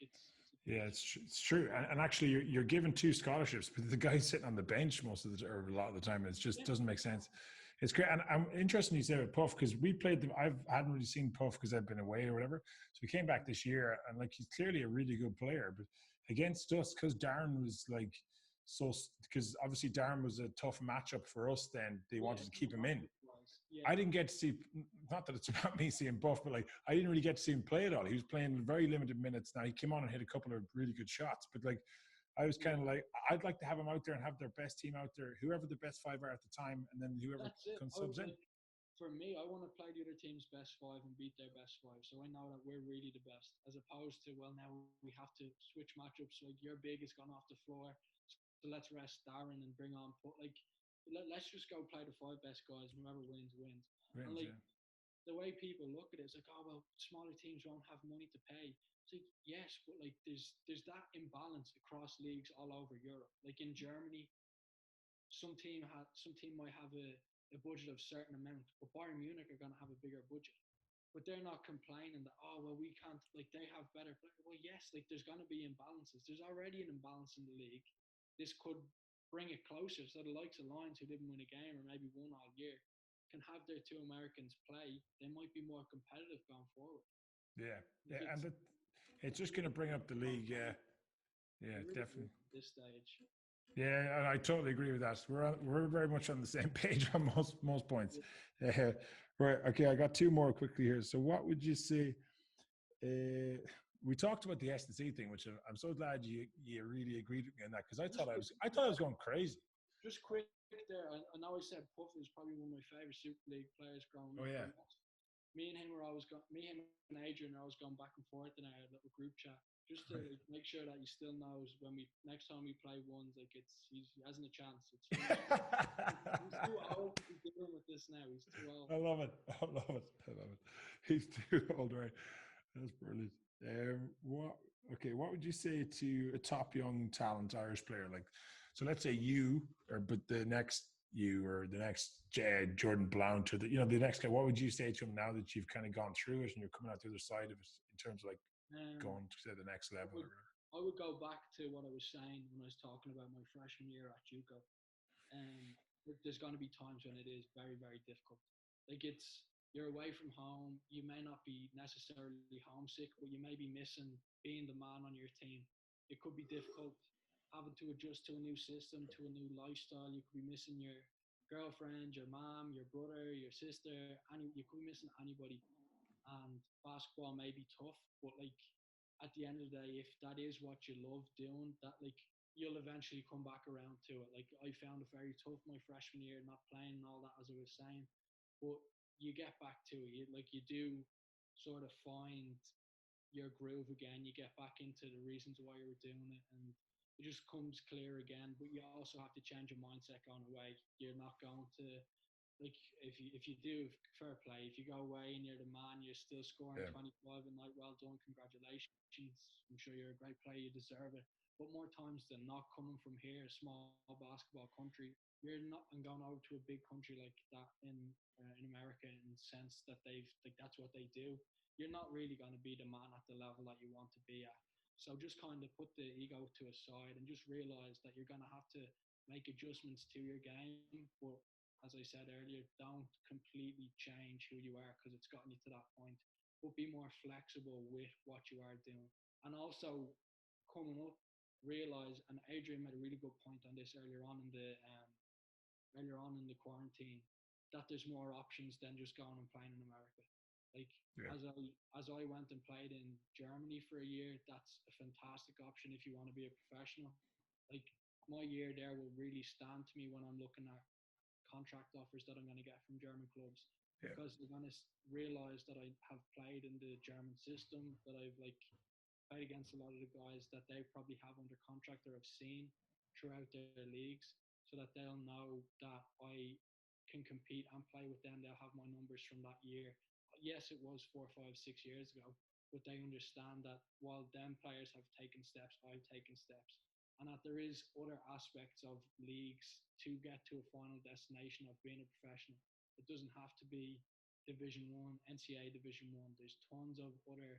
Yeah, it's true. And actually, you're given two scholarships, but the guy's sitting on the bench most of the or a lot of the time. It just doesn't make sense. It's great, and I'm interested you say about Puff because we played them. I hadn't really seen Puff because I've been away or whatever. So we came back this year, and like he's clearly a really good player. But against us, because Darren was like so, because obviously Darren was a tough matchup for us. Then they wanted to keep him in. I didn't get to see. Not that it's about me seeing Buff, but like I didn't really get to see him play at all. He was playing very limited minutes. Now he came on and hit a couple of really good shots, but like I was kind of like, I'd like to have them out there and have their best team out there, whoever the best five are at the time, and then whoever comes subs in. For me, I want to play the other team's best five and beat their best five. So I know that we're really the best, as opposed to, well, now we have to switch matchups. Like your big has gone off the floor, so let's rest Darren and bring on like let's just go play the five best guys, and whoever wins wins. And like the way people look at it, it's like, oh well, smaller teams won't have money to pay. It's like, yes, but like there's that imbalance across leagues all over Europe. Like in Germany, some team might have a budget of a certain amount, but Bayern Munich are going to have a bigger budget. But they're not complaining that, oh well, we can't, like they have better players. Well, yes, like there's going to be imbalances. There's already an imbalance in the league. This could bring it closer, so the likes of Lions who didn't win a game or maybe won all year can have their two Americans play. They might be more competitive going forward. Yeah, and it's just going to bring up the league. Yeah, really definitely. At this stage. Yeah, and I totally agree with that. We're very much on the same page on most points. Right. Okay, I got two more quickly here. So, what would you say? We talked about the S&C thing, which I'm so glad you really agreed with me on that because I thought I was going crazy. Just quick there, I know I said Puff is probably one of my favorite Super League players growing up. Oh yeah. Me and him and Adrian are always going back and forth in our little group chat, just to make sure that he still knows when next time we play ones, like he hasn't a chance. He's too old to be dealing with this now. He's too old. I love it. He's too old, right? That's brilliant. What would you say to a top young talent Irish player? Like, so let's say but the next you or the next Jordan Blount or the next guy. What would you say to him now that you've kind of gone through it and you're coming out the other side of it in terms of like going to the next level? I would go back to what I was saying when I was talking about my freshman year at JUCO. There's going to be times when it is very, very difficult. Like you're away from home. You may not be necessarily homesick, but you may be missing being the man on your team. It could be difficult having to adjust to a new system, to a new lifestyle. You could be missing your girlfriend, your mom, your brother, your sister. You could be missing anybody. And basketball may be tough, but like at the end of the day, if that is what you love doing, that like you'll eventually come back around to it. Like I found it very tough my freshman year, not playing and all that, as I was saying. But you get back to it. You do sort of find your groove again. You get back into the reasons why you were doing it, and it just comes clear again. But you also have to change your mindset going away. You're not going to, like, if you do, fair play. If you go away and you're the man, you're still scoring Yeah. 25 and like, well done, congratulations. I'm sure you're a great player, you deserve it. But more times than not, coming from here, a small basketball country, you're not and going over to a big country like that in America, in the sense that they've like that's what they do. You're not really going to be the man at the level that you want to be at. So just kind of put the ego to a side and just realize that you're going to have to make adjustments to your game. But as I said earlier, don't completely change who you are because it's gotten you to that point. But be more flexible with what you are doing. And also coming up, realize, and Adrian made a really good point on this earlier on in the quarantine, that there's more options than just going and playing in America. Like Yeah. as I went and played in Germany for a year, that's a fantastic option if you want to be a professional. Like my year there will really stand to me when I'm looking at contract offers that I'm going to get from German clubs, Yeah. because they're going to realize that I have played in the German system, that I've like played against a lot of the guys that they probably have under contract or have seen throughout their leagues, so that they'll know that I can compete and play with them. They'll have my numbers from that year. Yes, it was 4, 5, 6 years ago, but they understand that while them players have taken steps, I've taken steps, and that there is other aspects of leagues to get to a final destination of being a professional. It doesn't have to be Division One, NCAA Division One. There's tons of other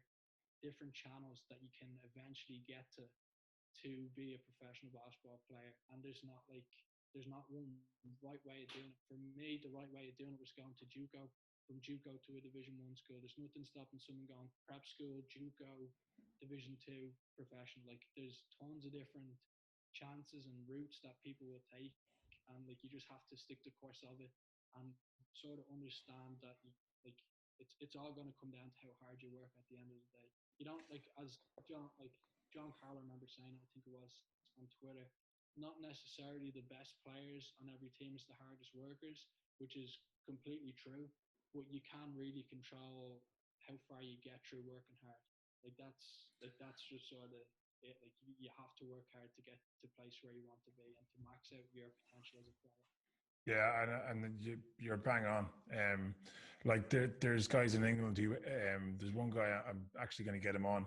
different channels that you can eventually get to be a professional basketball player. And there's not one right way of doing it. For me, the right way of doing it was going to JUCO, from JUCO to a Division One school. There's nothing stopping someone going prep school, JUCO, Division Two, professional. Like there's tons of different chances and routes that people will take, and like you just have to stick the course of it and sort of understand that it's all going to come down to how hard you work at the end of the day. You don't, like, as John Carl, I remember saying it, I think it was on Twitter, not necessarily the best players on every team is the hardest workers, which is completely true. But you can really control how far you get through working hard. That's just sort of it. Like you have to work hard to get to the place where you want to be and to max out your potential as a player. Yeah, and you're bang on. Like there's guys in England who there's one guy I'm actually going to get him on.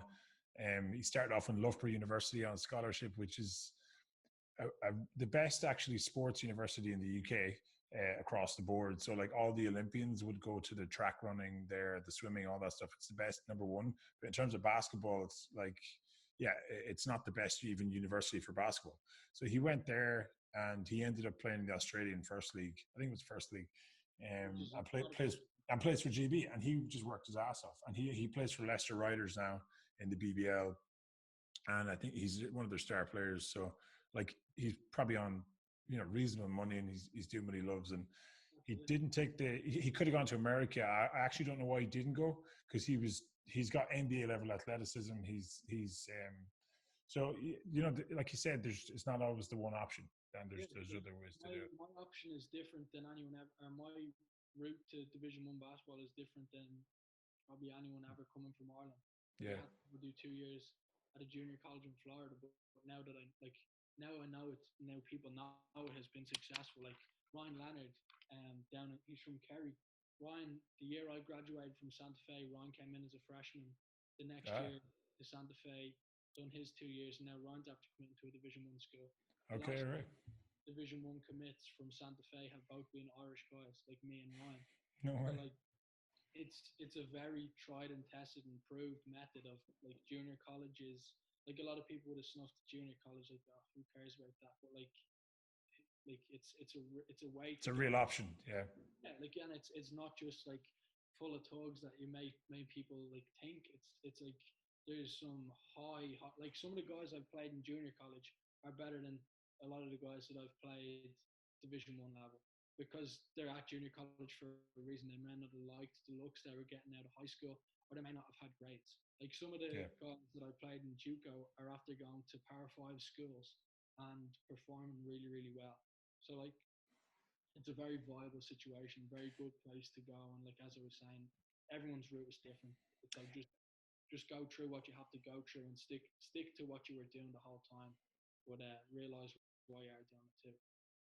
He started off in Loughborough University on scholarship, which is the best actually sports university in the UK across the board. So like all the Olympians would go to the track running there, the swimming, all that stuff. It's the best, number one. But in terms of basketball, it's like, yeah, it's not the best even university for basketball. So he went there and he ended up playing in the Australian First League. I think it was First League. And plays for GB, and he just worked his ass off. And he plays for Leicester Riders now in the BBL, and I think he's one of their star players. So like he's probably on reasonable money, and he's doing what he loves. And he didn't take he could have gone to America. I actually don't know why he didn't go, because he's got NBA level athleticism. So like you said, it's not always the one option. And there's other ways to do it. My option is different than anyone ever. My route to Division One basketball is different than probably anyone ever coming from Ireland. Yeah. I had to do 2 years at a junior college in Florida, but now that now I know it's, now people know it has been successful. Like Ryan Leonard, he's from Kerry. Ryan, the year I graduated from Santa Fe, Ryan came in as a freshman. The next year to Santa Fe, done his 2 years, and now Ryan's after committing to a Division One school. Okay, right. Division One commits from Santa Fe have both been Irish guys, like me and Ryan. No way. So like, it's a very tried and tested and proved method of like junior colleges. Like a lot of people would have snuffed junior college, like, oh, who cares about that? But like it's a way. It's a real option, yeah. Yeah, like, and it's not just like full of thugs that you make people like think. It's like there's some high, like some of the guys I've played in junior college are better than a lot of the guys that I've played Division One level, because they're at junior college for a reason. They may not have liked the looks they were getting out of high school, or they may not have had grades. Like some of the guys that I played in JUCO are after going to Power 5 schools and performing really, really well. So like it's a very viable situation, very good place to go. And like as I was saying, everyone's route is different. So just go through what you have to go through and stick to what you were doing the whole time, but realize why you are doing it too.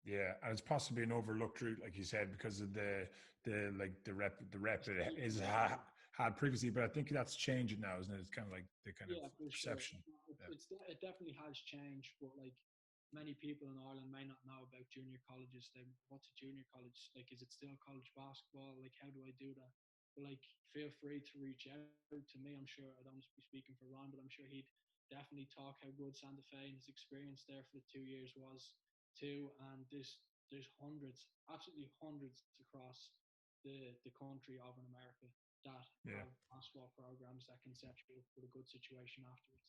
Yeah, and it's possibly an overlooked route, like you said, because of the rep it is had previously. But I think that's changing now, isn't it? It's kind of like the kind of Yeah, for sure. perception. Yeah. It definitely has changed, but like many people in Ireland may not know about junior colleges. They, what's a junior college? Like, is it still college basketball? Like, how do I do that? But like, feel free to reach out to me. I'm sure I don't be speaking for Ron, but I'm sure he'd definitely talk how good Santa Fe and his experience there for the 2 years was too. And there's hundreds, absolutely hundreds across the country of in America that Yeah. have basketball programs that can set you up with a good situation afterwards.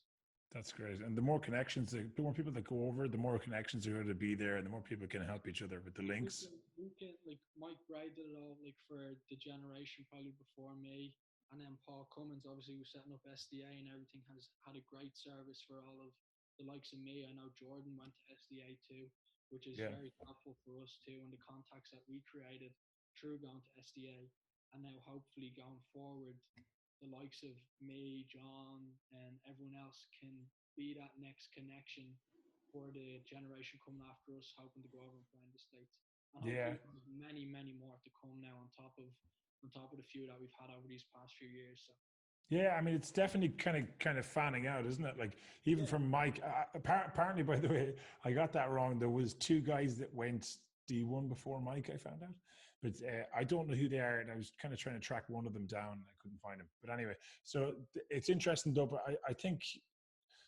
That's great. And the more connections, the more people that go over, the more connections are going to be there, and the more people can help each other with the links. We can like Mike Bray did it all like for the generation probably before me, and then Paul Cummins obviously was setting up SDA and everything, has had a great service for all of the likes of me. I know Jordan went to SDA too, which is Yeah. very helpful for us too, and the contacts that we created through going to SDA, and now hopefully going forward, the likes of me, John, and everyone else can be that next connection for the generation coming after us, hoping to go over and play in the States. And Yeah. hopefully there's many, many more to come now on top of the few that we've had over these past few years. So Yeah, I mean, it's definitely kind of fanning out, isn't it? Like even from Mike. Apparently, by the way, I got that wrong. There was two guys that went D1 before Mike. I found out, but I don't know who they are, and I was kind of trying to track one of them down. And I couldn't find him. But anyway, so it's interesting though. But I think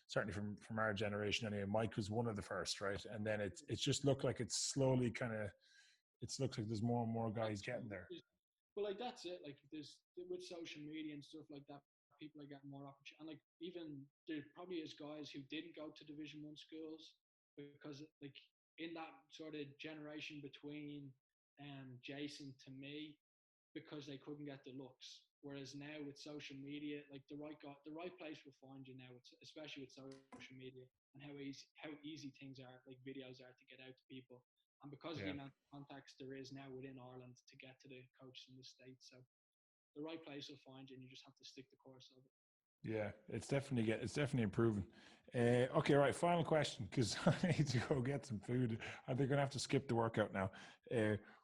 certainly from our generation anyway, Mike was one of the first, right? And then it's just looked like it's slowly kind of. It looks like there's more and more guys getting there. But like that's it. Like there's with social media and stuff like that, people are getting more opportunity. And like even there probably is guys who didn't go to Division 1 schools because like in that sort of generation between Jason to me, because they couldn't get the looks. Whereas now with social media, like the right place will find you now. Especially with social media and how easy things are, like videos are to get out to people. And because of the amount of contacts there is now within Ireland to get to the coaches in the States. So the right place will find you and you just have to stick the course of it. Yeah, it's definitely improving. Okay, right. Final question, because I need to go get some food. I think I'm gonna have to skip the workout now.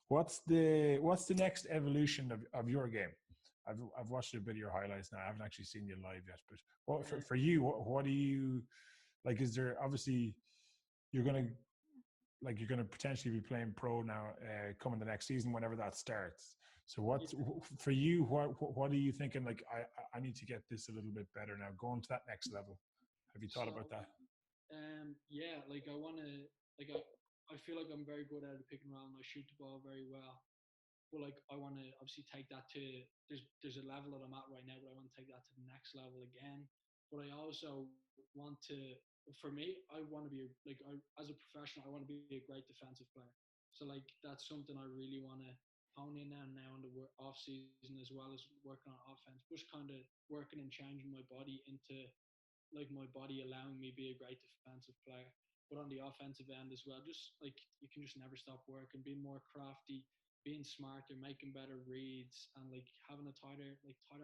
What's the next evolution of your game? I've watched a bit of your highlights now. I haven't actually seen you live yet, but what for you? What do you like? Is there obviously you're gonna you're going to potentially be playing pro now coming the next season whenever that starts. So what's for you? What are you thinking? Like I need to get this a little bit better now. Going to that next level. Have you thought about that? Yeah, like I want to like I feel like I'm very good at it, picking around. I shoot the ball very well. But like I want to obviously take that to there's a level that I'm at right now, but I want to take that to the next level again. But I also want to, for me, I want to be like as a professional, I want to be a great defensive player. So like that's something I really want to hone in on now in the off season as well as working on offense. Just kind of working and changing my body into like my body allowing me be a great defensive player. But on the offensive end as well, just like you can just never stop working, being more crafty, being smarter, making better reads, and like having a tighter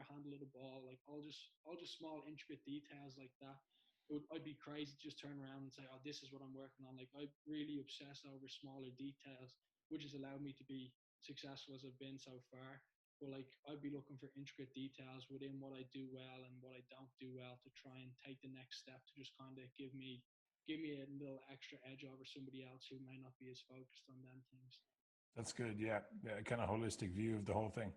handle of the ball, like all just small intricate details like that. I'd be crazy to just turn around and say, oh, this is what I'm working on. Like I really obsess over smaller details, which has allowed me to be successful as I've been so far. But like I'd be looking for intricate details within what I do well and what I don't do well to try and take the next step to just kind of give me a little extra edge over somebody else who may not be as focused on them things. That's good. Yeah, kind of holistic view of the whole thing.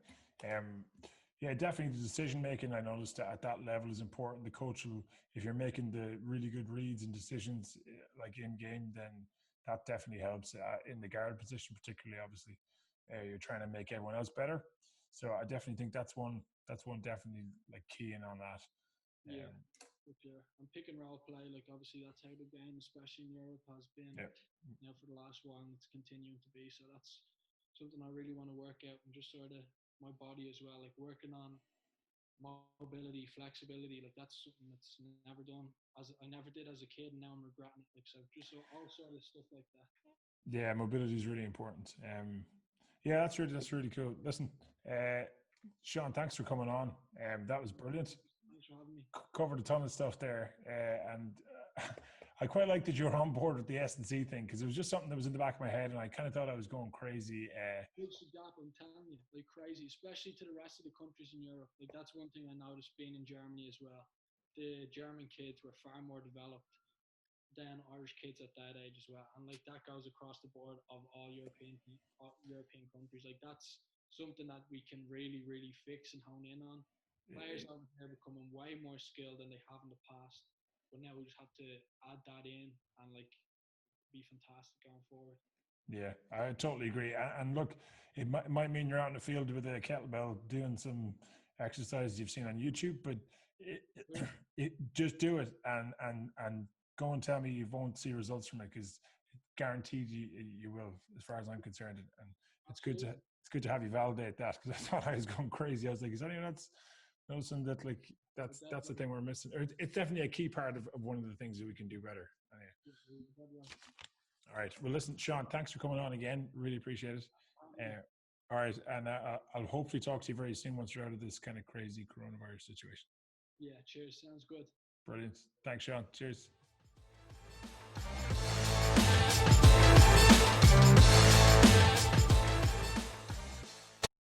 Yeah, definitely the decision making. I noticed that at that level is important. The coach will, if you're making the really good reads and decisions like in game, then that definitely helps in the guard position, particularly. Obviously, you're trying to make everyone else better. So I definitely think that's one definitely like keying on that. Yeah. And pick and roll play, like obviously that's how the game, especially in Europe, has been for the last while, and it's continuing to be. So that's something I really want to work out and just sort of my body as well, like working on mobility, flexibility. Like that's something that's never done. As I never did as a kid, and now I'm regretting it. Like so, just all sort of stuff like that. Yeah, mobility is really important. Yeah, that's really cool. Listen, Sean, thanks for coming on. That was brilliant. Thanks for having me. Covered a ton of stuff there, and I quite liked that you were on board with the S&C thing because it was just something that was in the back of my head, and I kind of thought I was going crazy. Bridge the gap, I'm telling you, like crazy, especially to the rest of the countries in Europe. Like that's one thing I noticed being in Germany as well. The German kids were far more developed than Irish kids at that age as well, and like that goes across the board of all European countries. Like that's something that we can really fix and hone in on. Players over here becoming way more skilled than they have in the past, but now we just have to add that in and like be fantastic going forward. Yeah, I totally agree. And look, it might mean you're out in the field with a kettlebell doing some exercises you've seen on YouTube, but just do it and go and tell me you won't see results from it because guaranteed you will, as far as I'm concerned. And it's good to have you validate that because I thought I was going crazy. I was like, is anyone else noticing that? Like that's the thing we're missing. Or it's definitely a key part of one of the things that we can do better. Anyway. All right. Well, listen, Sean, thanks for coming on again. Really appreciate it. All right. And I'll hopefully talk to you very soon once you're out of this kind of crazy coronavirus situation. Yeah. Cheers. Sounds good. Brilliant. Thanks, Sean. Cheers.